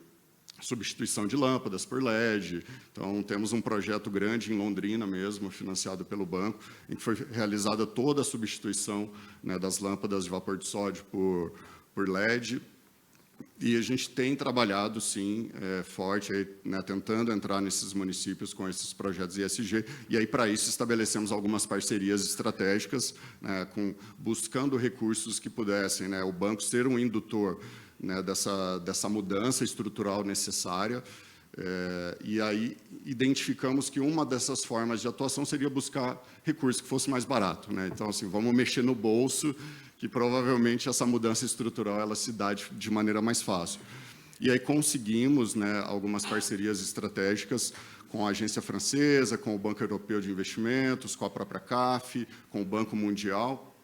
substituição de lâmpadas por LED. Então, temos um projeto grande em Londrina mesmo, financiado pelo banco, em que foi realizada toda a substituição, né, das lâmpadas de vapor de sódio por LED. E a gente tem trabalhado, sim, forte, aí, né, tentando entrar nesses municípios com esses projetos ESG, e aí, para isso, estabelecemos algumas parcerias estratégicas, né, buscando recursos que pudessem, né, o banco ser um indutor, né, dessa mudança estrutural necessária, e aí identificamos que uma dessas formas de atuação seria buscar recursos que fosse mais barato. Né? Então, assim, vamos mexer no bolso, que provavelmente essa mudança estrutural ela se dá de maneira mais fácil. E aí conseguimos, né, algumas parcerias estratégicas com a agência francesa, com o Banco Europeu de Investimentos, com a própria CAF, com o Banco Mundial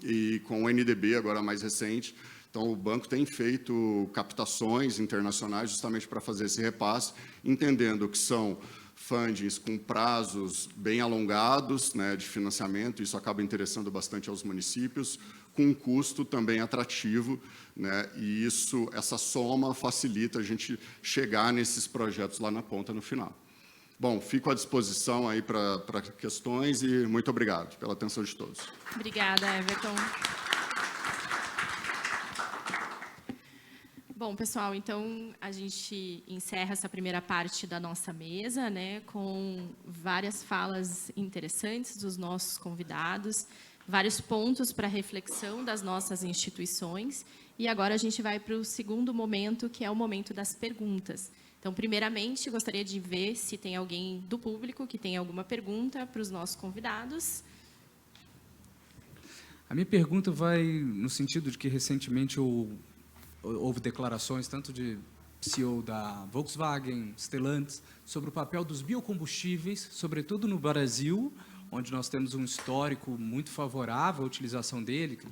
e com o NDB, agora mais recente. Então, o banco tem feito captações internacionais justamente para fazer esse repasse, entendendo que são fundings com prazos bem alongados, né, de financiamento, isso acaba interessando bastante aos municípios, com um custo também atrativo, né, e essa soma facilita a gente chegar nesses projetos lá na ponta, no final. Bom, fico à disposição aí para questões e muito obrigado pela atenção de todos. Obrigada, Everton. Bom, pessoal, então a gente encerra essa primeira parte da nossa mesa, né, com várias falas interessantes dos nossos convidados, vários pontos para reflexão das nossas instituições. E agora a gente vai para o segundo momento, que é o momento das perguntas. Então, primeiramente, gostaria de ver se tem alguém do público que tem alguma pergunta para os nossos convidados. A minha pergunta vai no sentido de que, recentemente, houve declarações, tanto de CEO da Volkswagen, Stellantis, sobre o papel dos biocombustíveis, sobretudo no Brasil, onde nós temos um histórico muito favorável à utilização dele, que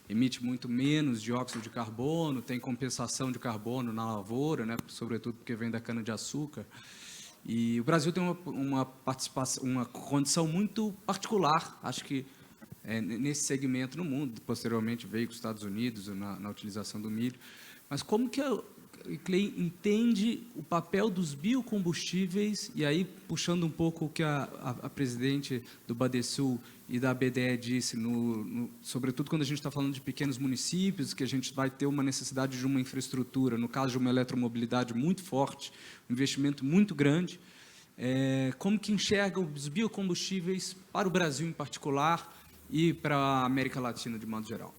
emite muito menos dióxido de carbono, tem compensação de carbono na lavoura, né, sobretudo porque vem da cana-de-açúcar. E o Brasil tem uma participação, uma condição muito particular, acho que nesse segmento no mundo, posteriormente veio com os Estados Unidos na utilização do milho. Mas como que a ICLEI entende o papel dos biocombustíveis, e aí, puxando um pouco o que a presidente do Badesul e da BDE disse, sobretudo quando a gente está falando de pequenos municípios, que a gente vai ter uma necessidade de uma infraestrutura, no caso de uma eletromobilidade muito forte, um investimento muito grande, como que enxerga os biocombustíveis para o Brasil em particular e para a América Latina de modo geral?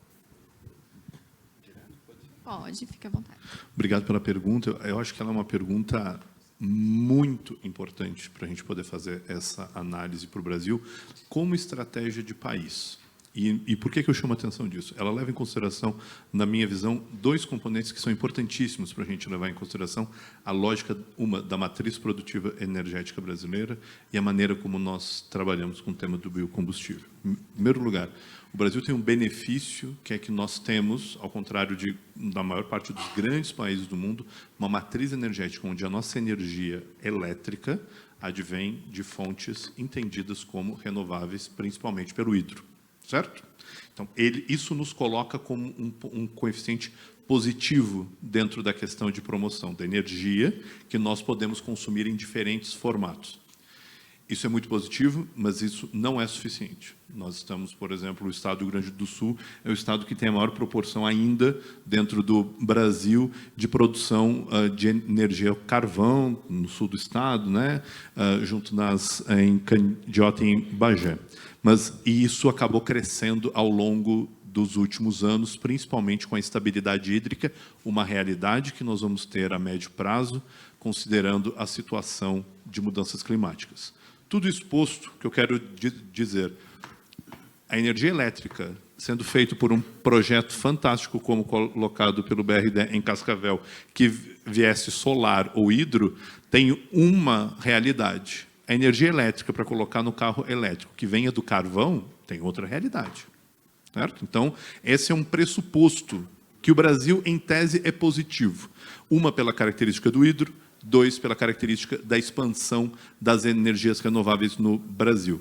Pode, fique à vontade. Obrigado pela pergunta. Eu acho que ela é uma pergunta muito importante para a gente poder fazer essa análise para o Brasil como estratégia de país. E por que eu chamo a atenção disso? Ela leva em consideração, na minha visão, dois componentes que são importantíssimos para a gente levar em consideração a lógica, uma, da matriz produtiva energética brasileira e a maneira como nós trabalhamos com o tema do biocombustível. Em primeiro lugar, o Brasil tem um benefício, que é que nós temos, ao contrário da maior parte dos grandes países do mundo, uma matriz energética onde a nossa energia elétrica advém de fontes entendidas como renováveis, principalmente pelo hidro. Certo? Então, isso nos coloca como um coeficiente positivo dentro da questão de promoção da energia que nós podemos consumir em diferentes formatos. Isso é muito positivo, mas isso não é suficiente. Nós estamos, por exemplo, o estado do Rio Grande do Sul é o estado que tem a maior proporção ainda dentro do Brasil de produção de energia carvão, no sul do estado, né? Junto em Candiota e em Bagé. E isso acabou crescendo ao longo dos últimos anos, principalmente com a instabilidade hídrica, uma realidade que nós vamos ter a médio prazo, considerando a situação de mudanças climáticas. Tudo isso posto, que eu quero dizer, a energia elétrica, sendo feito por um projeto fantástico, como colocado pelo BRDE em Cascavel, que viesse solar ou hidro, tem uma realidade. A energia elétrica para colocar no carro elétrico que venha do carvão tem outra realidade. Certo? Então, esse é um pressuposto que o Brasil, em tese, é positivo. Uma, pela característica do hidro, dois, pela característica da expansão das energias renováveis no Brasil.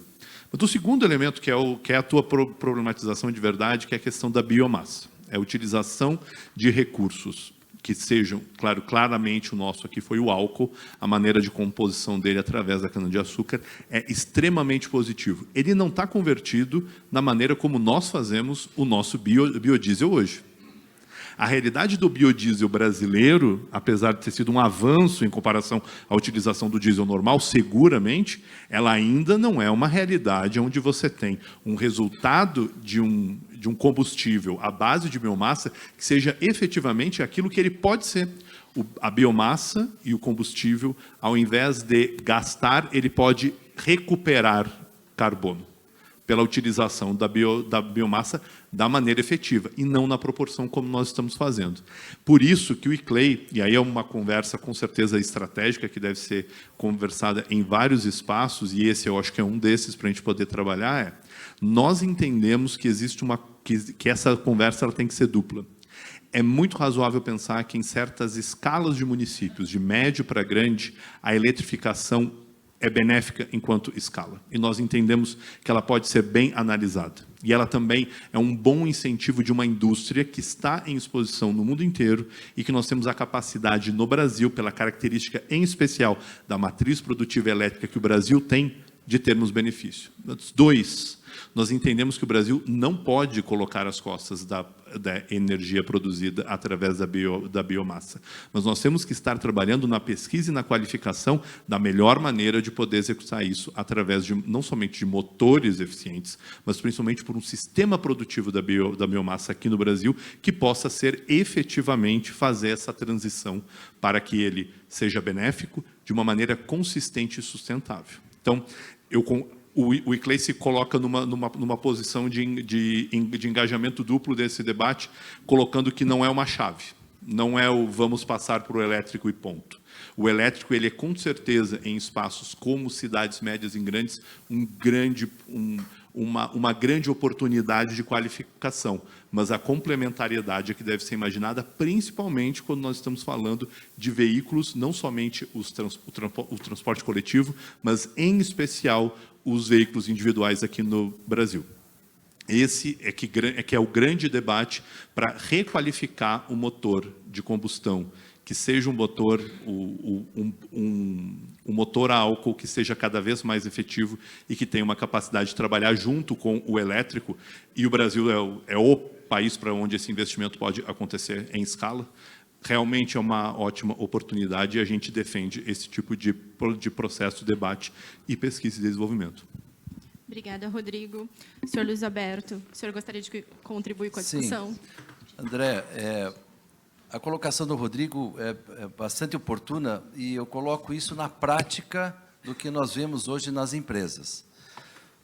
Mas o segundo elemento, que é a tua problematização de verdade, que é a questão da biomassa. É a utilização de recursos que sejam, claro, claramente o nosso aqui foi o álcool, a maneira de composição dele através da cana-de-açúcar é extremamente positivo. Ele não está convertido na maneira como nós fazemos o nosso biodiesel hoje. A realidade do biodiesel brasileiro, apesar de ter sido um avanço em comparação à utilização do diesel normal, seguramente, ela ainda não é uma realidade onde você tem um resultado de um combustível à base de biomassa que seja efetivamente aquilo que ele pode ser. A biomassa e o combustível, ao invés de gastar, ele pode recuperar carbono pela utilização da biomassa da maneira efetiva, e não na proporção como nós estamos fazendo. Por isso que o ICLEI, e aí é uma conversa com certeza estratégica, que deve ser conversada em vários espaços, e esse eu acho que é um desses para a gente poder trabalhar, nós entendemos que existe que essa conversa ela tem que ser dupla. É muito razoável pensar que em certas escalas de municípios, de médio para grande, a eletrificação é benéfica enquanto escala. E nós entendemos que ela pode ser bem analisada. E ela também é um bom incentivo de uma indústria que está em exposição no mundo inteiro e que nós temos a capacidade no Brasil, pela característica em especial da matriz produtiva elétrica que o Brasil tem, de termos benefício. 2, nós entendemos que o Brasil não pode colocar as costas da energia produzida através da biomassa. Mas nós temos que estar trabalhando na pesquisa e na qualificação da melhor maneira de poder executar isso através de, não somente de motores eficientes, mas principalmente por um sistema produtivo da biomassa aqui no Brasil que possa ser efetivamente fazer essa transição para que ele seja benéfico de uma maneira consistente e sustentável. Então, o ICLEI se coloca numa posição de engajamento duplo desse debate, colocando que não é uma chave, não é o vamos passar para o elétrico e ponto. O elétrico, ele é com certeza, em espaços como cidades médias e grandes, uma grande oportunidade de qualificação, mas a complementariedade é que deve ser imaginada, principalmente quando nós estamos falando de veículos, não somente o transporte coletivo, mas, em especial, os veículos individuais aqui no Brasil. Esse é que é o grande debate para requalificar o motor de combustão, que seja um motor, um motor a álcool que seja cada vez mais efetivo e que tenha uma capacidade de trabalhar junto com o elétrico. E o Brasil é o país para onde esse investimento pode acontecer em escala. Realmente é uma ótima oportunidade e a gente defende esse tipo de processo, debate e pesquisa e desenvolvimento. Obrigada, Rodrigo. Senhor Luiz Alberto, o senhor gostaria de contribuir com a discussão? Sim. André, a colocação do Rodrigo é bastante oportuna e eu coloco isso na prática do que nós vemos hoje nas empresas.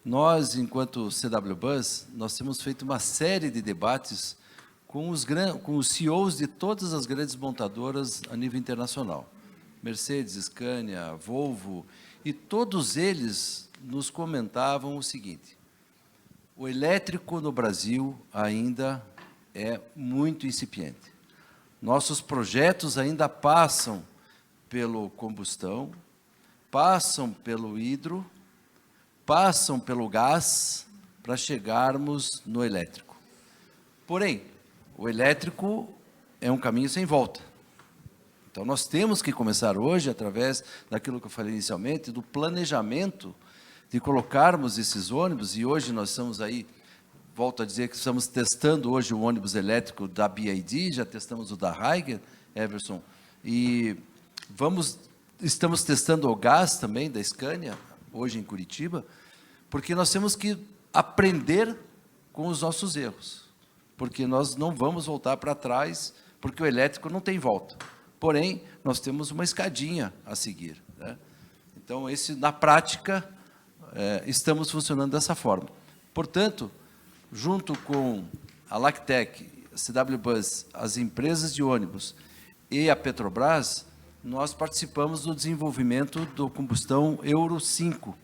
Nós, enquanto CW Bus, nós temos feito uma série de debates com os CEOs de todas as grandes montadoras a nível internacional. Mercedes, Scania, Volvo, e todos eles nos comentavam o seguinte: o elétrico no Brasil ainda é muito incipiente. Nossos projetos ainda passam pelo combustão, passam pelo hidro, passam pelo gás para chegarmos no elétrico. Porém, o elétrico é um caminho sem volta. Então, nós temos que começar hoje, através daquilo que eu falei inicialmente, do planejamento de colocarmos esses ônibus, e hoje nós estamos aí, volto a dizer que estamos testando hoje o ônibus elétrico da BYD, já testamos o da Higer, Everson, e estamos testando o gás também da Scania, hoje em Curitiba, porque nós temos que aprender com os nossos erros, porque nós não vamos voltar para trás, porque o elétrico não tem volta. Porém, nós temos uma escadinha a seguir, né? Então, na prática, estamos funcionando dessa forma. Portanto, junto com a Lactec, a CW Bus, as empresas de ônibus e a Petrobras, nós participamos do desenvolvimento do combustão Euro 5,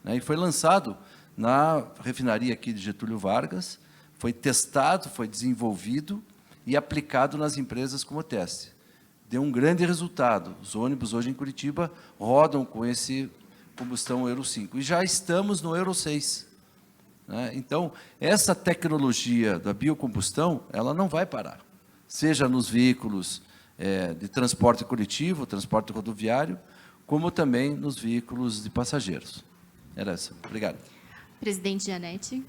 né? E foi lançado na refinaria aqui de Getúlio Vargas, foi testado, foi desenvolvido e aplicado nas empresas como teste. Deu um grande resultado. Os ônibus hoje em Curitiba rodam com esse combustão Euro 5. E já estamos no Euro 6. Né? Então, essa tecnologia da biocombustão, ela não vai parar. Seja nos veículos de transporte coletivo, transporte rodoviário, como também nos veículos de passageiros. Era isso. Obrigado. Presidente Janete.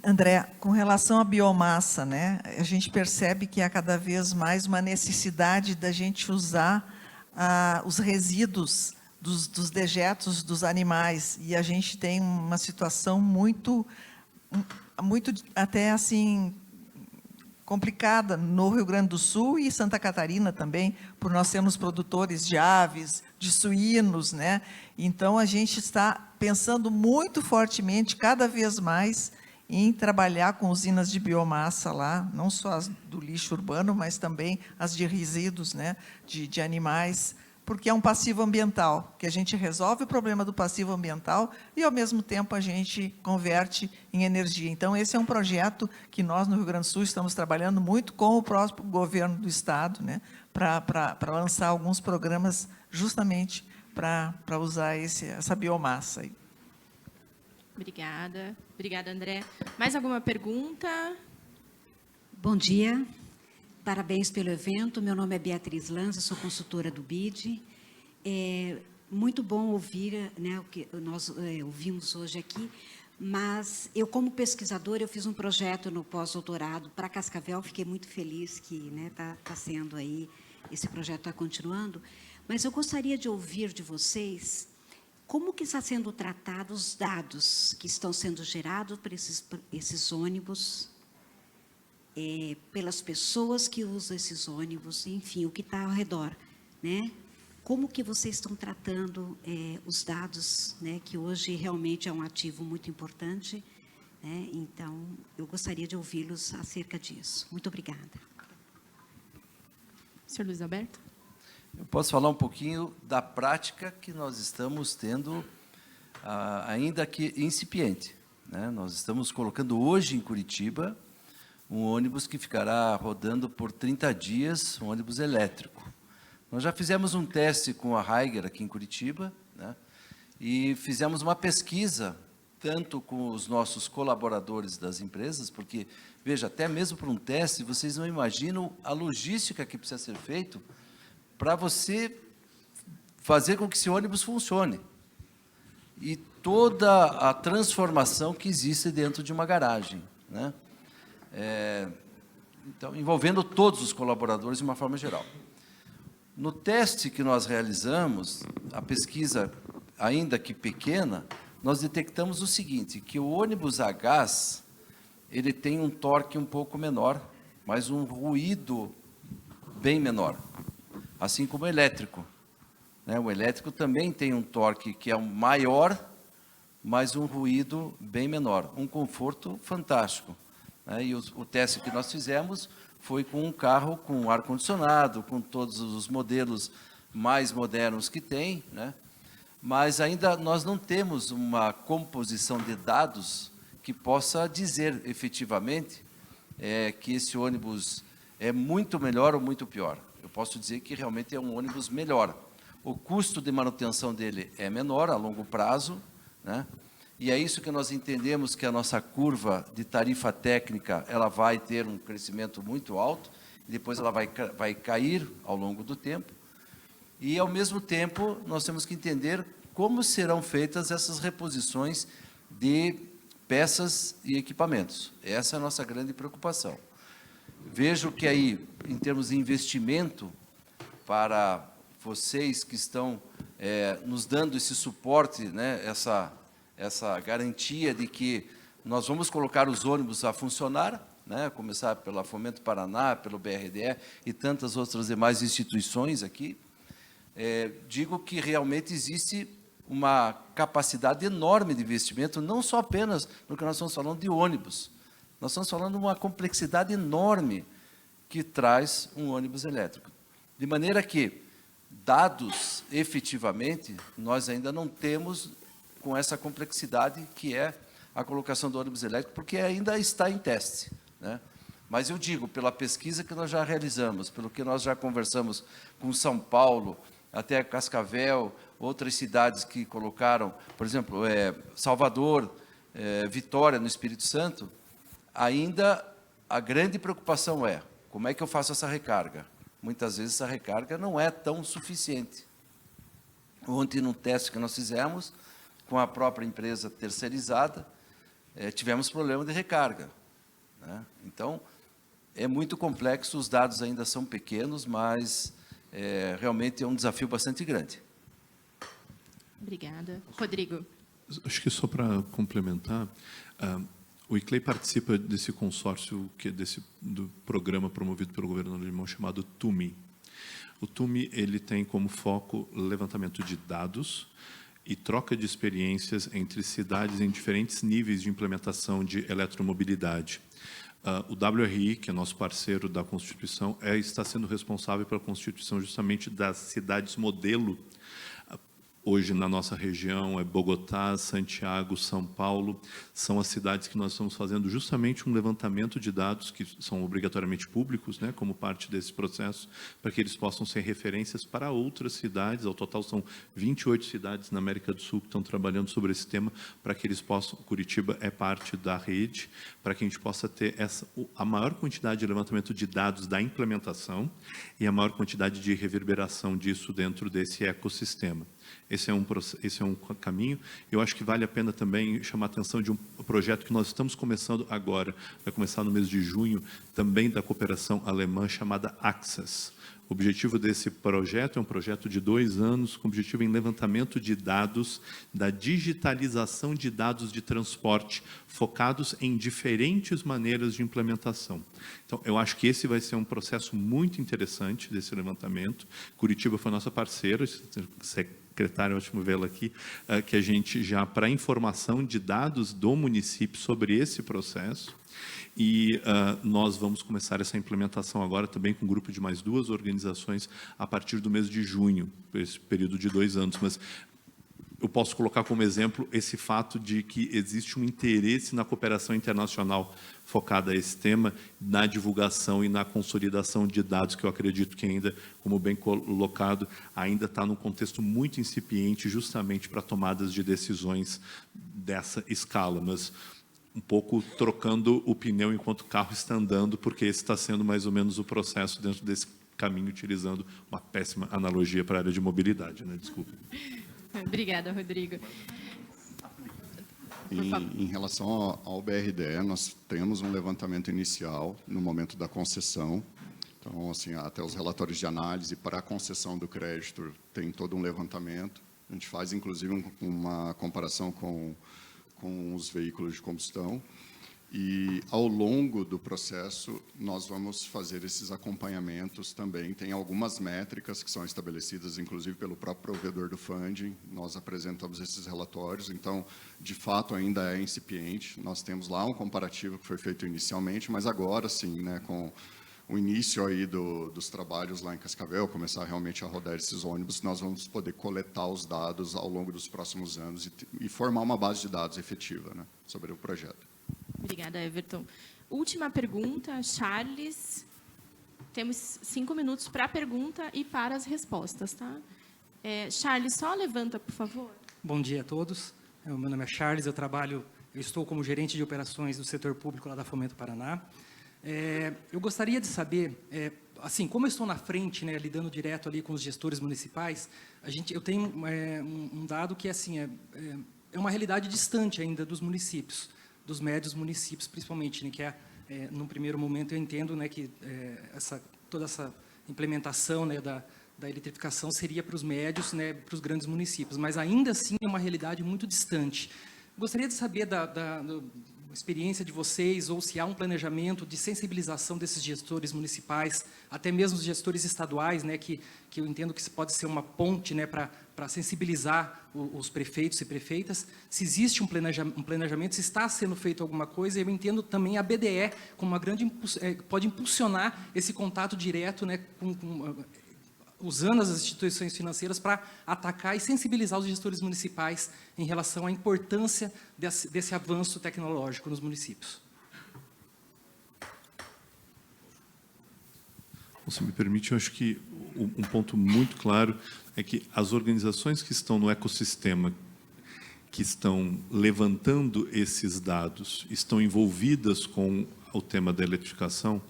André, com relação à biomassa, né, a gente percebe que há cada vez mais uma necessidade da gente usar os resíduos dos dejetos dos animais, e a gente tem uma situação muito até assim complicada no Rio Grande do Sul e Santa Catarina também, por nós sermos produtores de aves, de suínos, né? Então a gente está pensando muito fortemente, cada vez mais, em trabalhar com usinas de biomassa lá, não só as do lixo urbano, mas também as de resíduos, né, de animais, porque é um passivo ambiental, que a gente resolve o problema do passivo ambiental e, ao mesmo tempo, a gente converte em energia. Então, esse é um projeto que nós, no Rio Grande do Sul, estamos trabalhando muito com o próprio governo do Estado, né, para lançar alguns programas justamente para usar essa biomassa aí. Obrigada. Obrigada, André. Mais alguma pergunta? Bom dia. Parabéns pelo evento. Meu nome é Beatriz Lanza, sou consultora do BID. É muito bom ouvir, né, o que nós ouvimos hoje aqui, mas eu, como pesquisadora, eu fiz um projeto no pós-doutorado para Cascavel, fiquei muito feliz que tá sendo aí, esse projeto está continuando, mas eu gostaria de ouvir de vocês como que está sendo tratados os dados que estão sendo gerados por esses ônibus, pelas pessoas que usam esses ônibus, enfim, o que está ao redor, né? Como que vocês estão tratando os dados, né, que hoje realmente é um ativo muito importante, né? Então, eu gostaria de ouvi-los acerca disso. Muito obrigada. Senhor Luiz Alberto? Eu posso falar um pouquinho da prática que nós estamos tendo, ainda que incipiente, né? Nós estamos colocando hoje em Curitiba um ônibus que ficará rodando por 30 dias, um ônibus elétrico. Nós já fizemos um teste com a Heiger aqui em Curitiba, né? E fizemos uma pesquisa, tanto com os nossos colaboradores das empresas, porque, veja, até mesmo para um teste, vocês não imaginam a logística que precisa ser feita para você fazer com que esse ônibus funcione. E toda a transformação que existe dentro de uma garagem, né? Então, envolvendo todos os colaboradores de uma forma geral. No teste que nós realizamos, a pesquisa, ainda que pequena, nós detectamos o seguinte, que o ônibus a gás, ele tem um torque um pouco menor, mas um ruído bem menor, assim como o elétrico, né? O elétrico também tem um torque que é maior, mas um ruído bem menor, um conforto fantástico, né? E o teste que nós fizemos foi com um carro com ar-condicionado, com todos os modelos mais modernos que tem, né? Mas ainda nós não temos uma composição de dados que possa dizer efetivamente que esse ônibus é muito melhor ou muito pior. Eu posso dizer que realmente é um ônibus melhor. O custo de manutenção dele é menor a longo prazo, né? E é isso que nós entendemos, que a nossa curva de tarifa técnica, ela vai ter um crescimento muito alto, e depois ela vai cair ao longo do tempo. E, ao mesmo tempo, nós temos que entender como serão feitas essas reposições de peças e equipamentos. Essa é a nossa grande preocupação. Vejo que aí, em termos de investimento, para vocês que estão nos dando esse suporte, né, essa garantia de que nós vamos colocar os ônibus a funcionar, né, começar pela Fomento Paraná, pelo BRDE e tantas outras demais instituições aqui, digo que realmente existe uma capacidade enorme de investimento, não só apenas no que nós estamos falando de ônibus, nós estamos falando de uma complexidade enorme que traz um ônibus elétrico. De maneira que, dados efetivamente, nós ainda não temos com essa complexidade que é a colocação do ônibus elétrico, porque ainda está em teste, né? Mas eu digo, pela pesquisa que nós já realizamos, pelo que nós já conversamos com São Paulo, até Cascavel, outras cidades que colocaram, por exemplo, Salvador, Vitória, no Espírito Santo, ainda a grande preocupação é, como é que eu faço essa recarga? Muitas vezes essa recarga não é tão suficiente. Ontem, no teste que nós fizemos, com a própria empresa terceirizada, tivemos problema de recarga, né? Então, é muito complexo, os dados ainda são pequenos, mas realmente é um desafio bastante grande. Obrigada. Rodrigo. Acho que só para complementar, o ICLEI participa desse consórcio, do programa promovido pelo governo do Limão, chamado TUMI. O TUMI ele tem como foco levantamento de dados e troca de experiências entre cidades em diferentes níveis de implementação de eletromobilidade. O WRI, que é nosso parceiro da Constituição, está sendo responsável pela constituição justamente das cidades modelo hoje na nossa região é Bogotá, Santiago, São Paulo, são as cidades que nós estamos fazendo justamente um levantamento de dados que são obrigatoriamente públicos, né, como parte desse processo, para que eles possam ser referências para outras cidades. Ao total são 28 cidades na América do Sul que estão trabalhando sobre esse tema, para que eles possam, Curitiba é parte da rede, para que a gente possa ter a maior quantidade de levantamento de dados da implementação e a maior quantidade de reverberação disso dentro desse ecossistema. Esse é um caminho. Eu acho que vale a pena também chamar a atenção de um projeto que nós estamos começando agora, vai começar no mês de junho, também da cooperação alemã, chamada Access. O objetivo desse projeto é um projeto de 2 anos, com objetivo em levantamento de dados, da digitalização de dados de transporte, focados em diferentes maneiras de implementação. Então, eu acho que esse vai ser um processo muito interessante desse levantamento. Curitiba foi nossa parceira, secretário, ótimo vê-la aqui, que a gente já, para informação de dados do município sobre esse processo, e nós vamos começar essa implementação agora também com um grupo de mais 2 organizações a partir do mês de junho, esse período de 2 anos. Mas eu posso colocar como exemplo esse fato de que existe um interesse na cooperação internacional focada a esse tema, na divulgação e na consolidação de dados, que eu acredito que ainda, como bem colocado, ainda está num contexto muito incipiente, justamente para tomadas de decisões dessa escala. Mas um pouco trocando o pneu enquanto o carro está andando, porque esse está sendo mais ou menos o processo dentro desse caminho, utilizando uma péssima analogia para a área de mobilidade, né? Desculpa. Obrigada, Rodrigo. Em relação ao BRDE, nós temos um levantamento inicial no momento da concessão. Então, assim, até os relatórios de análise para a concessão do crédito tem todo um levantamento. A gente faz, inclusive, uma comparação com os veículos de combustão, e ao longo do processo nós vamos fazer esses acompanhamentos também. Tem algumas métricas que são estabelecidas, inclusive pelo próprio provedor do funding, nós apresentamos esses relatórios, então, de fato, ainda é incipiente. Nós temos lá um comparativo que foi feito inicialmente, mas agora sim, né, com o início aí dos trabalhos lá em Cascavel, começar realmente a rodar esses ônibus, nós vamos poder coletar os dados ao longo dos próximos anos e formar uma base de dados efetiva, né, sobre o projeto. Obrigada, Everton. Última pergunta, Charles. Temos 5 minutos para a pergunta e para as respostas, tá? Charles, só levanta, por favor. Bom dia a todos. Meu nome é Charles, eu estou como gerente de operações do setor público lá da Fomento Paraná. Eu gostaria de saber, assim, como eu estou na frente, né, lidando direto ali com os gestores municipais, eu tenho um dado que assim, é uma realidade distante ainda dos municípios, dos médios municípios, principalmente, né, que num primeiro momento eu entendo, né, que toda essa implementação, né, da eletrificação seria para os médios, né, para os grandes municípios, mas ainda assim é uma realidade muito distante. Gostaria de saber da experiência de vocês, ou se há um planejamento de sensibilização desses gestores municipais, até mesmo os gestores estaduais, né, que eu entendo que pode ser uma ponte, né, para sensibilizar os prefeitos e prefeitas, se existe um planejamento, se está sendo feito alguma coisa. Eu entendo também a BDE como uma grande, pode impulsionar esse contato direto, né, usando as instituições financeiras para atacar e sensibilizar os gestores municipais em relação à importância desse avanço tecnológico nos municípios. Se me permite, eu acho que um ponto muito claro é que as organizações que estão no ecossistema, que estão levantando esses dados, estão envolvidas com o tema da eletrificação,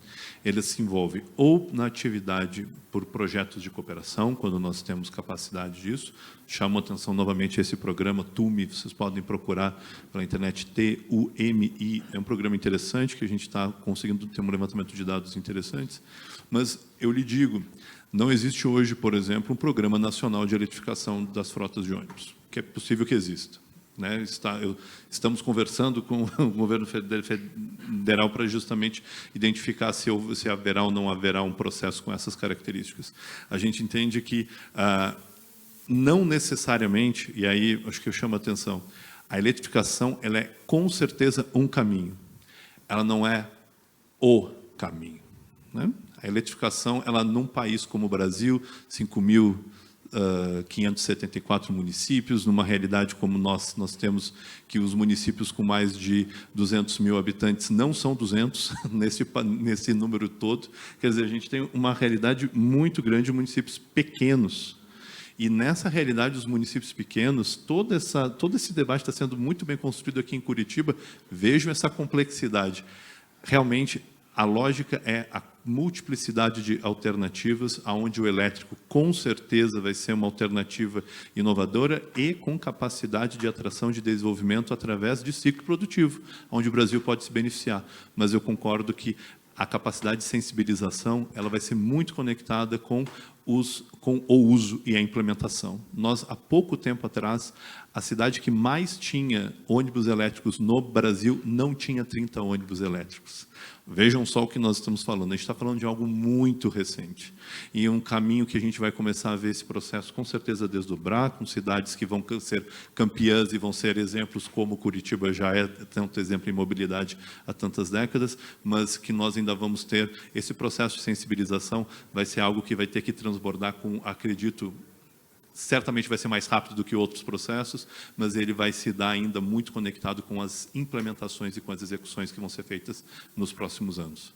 eles se envolvem ou na atividade por projetos de cooperação, quando nós temos capacidade disso. Chamo a atenção novamente a esse programa TUMI, vocês podem procurar pela internet, TUMI, é um programa interessante que a gente está conseguindo ter um levantamento de dados interessantes, mas eu lhe digo, não existe hoje, por exemplo, um programa nacional de eletrificação das frotas de ônibus, que é possível que exista. Né? Estamos conversando com o governo federal para justamente identificar se haverá ou não haverá um processo com essas características. A gente entende que não necessariamente, e aí acho que eu chamo a atenção, a eletrificação ela é com certeza um caminho, ela não é o caminho. Né? A eletrificação, ela num país como o Brasil, 5 mil 574 municípios, numa realidade como nós temos que os municípios com mais de 200 mil habitantes não são 200 nesse número todo. Quer dizer, a gente tem uma realidade muito grande de municípios pequenos. E nessa realidade dos municípios pequenos, todo esse debate está sendo muito bem construído aqui em Curitiba. Vejam essa complexidade. Realmente, a lógica é a multiplicidade de alternativas, onde o elétrico, com certeza, vai ser uma alternativa inovadora e com capacidade de atração de desenvolvimento através de ciclo produtivo, onde o Brasil pode se beneficiar. Mas eu concordo que a capacidade de sensibilização ela vai ser muito conectada com o uso e a implementação. Nós, há pouco tempo atrás, a cidade que mais tinha ônibus elétricos no Brasil não tinha 30 ônibus elétricos. Vejam só o que nós estamos falando. A gente está falando de algo muito recente. E um caminho que a gente vai começar a ver esse processo, com certeza, desdobrar, com cidades que vão ser campeãs e vão ser exemplos, como Curitiba já é tanto exemplo em mobilidade há tantas décadas, mas que nós ainda vamos ter esse processo de sensibilização, vai ser algo que vai ter que transbordar com, acredito, certamente vai ser mais rápido do que outros processos, mas ele vai se dar ainda muito conectado com as implementações e com as execuções que vão ser feitas nos próximos anos.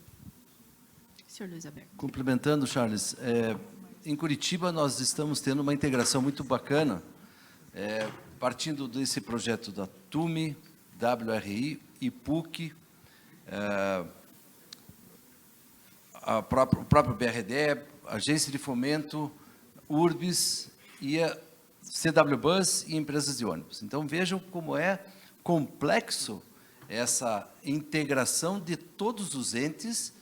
Senhor Luiz Alberto. Complementando, Charles, em Curitiba nós estamos tendo uma integração muito bacana, partindo desse projeto da TUMI, WRI, IPUC, o próprio BRDE, Agência de Fomento, URBS e a CW Bus e empresas de ônibus. Então, vejam como é complexo essa integração de todos os entes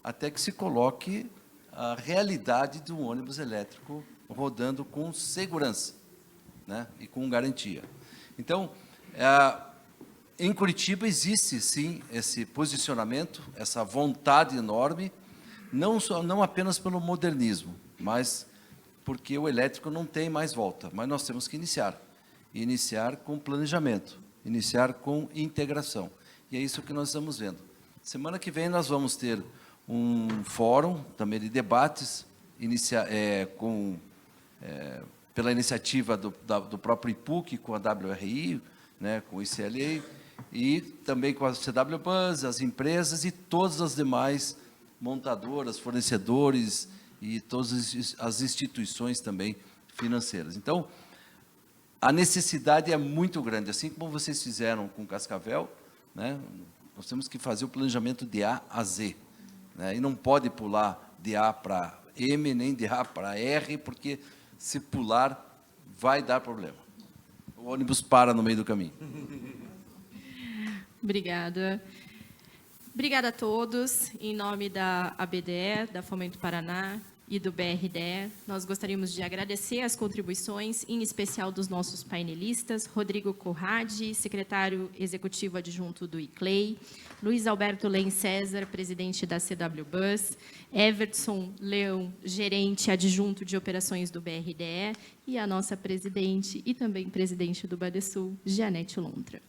até que se coloque a realidade de um ônibus elétrico rodando com segurança, né, e com garantia. Então, em Curitiba existe, sim, esse posicionamento, essa vontade enorme, não apenas pelo modernismo, mas porque o elétrico não tem mais volta, mas nós temos que iniciar com planejamento, iniciar com integração, e é isso que nós estamos vendo. Semana que vem nós vamos ter um fórum também de debates, pela iniciativa do próprio IPUC, com a WRI, né, com o ICLA, e também com a CW Bus, as empresas e todas as demais montadoras, fornecedores, e todas as instituições também financeiras. Então, a necessidade é muito grande, assim como vocês fizeram com Cascavel, né, nós temos que fazer o planejamento de A a Z, né, e não pode pular de A para M, nem de A para R, porque se pular, vai dar problema. O ônibus para no meio do caminho. Obrigada. Obrigada a todos. Em nome da ABDE, da Fomento Paraná e do BRDE, nós gostaríamos de agradecer as contribuições, em especial dos nossos painelistas, Rodrigo Corradi, secretário executivo adjunto do ICLEI, Luiz Alberto Len César, presidente da CW Bus, Everton Leão, gerente adjunto de operações do BRDE, e a nossa presidente e também presidente do Badesul, Janete Lontra.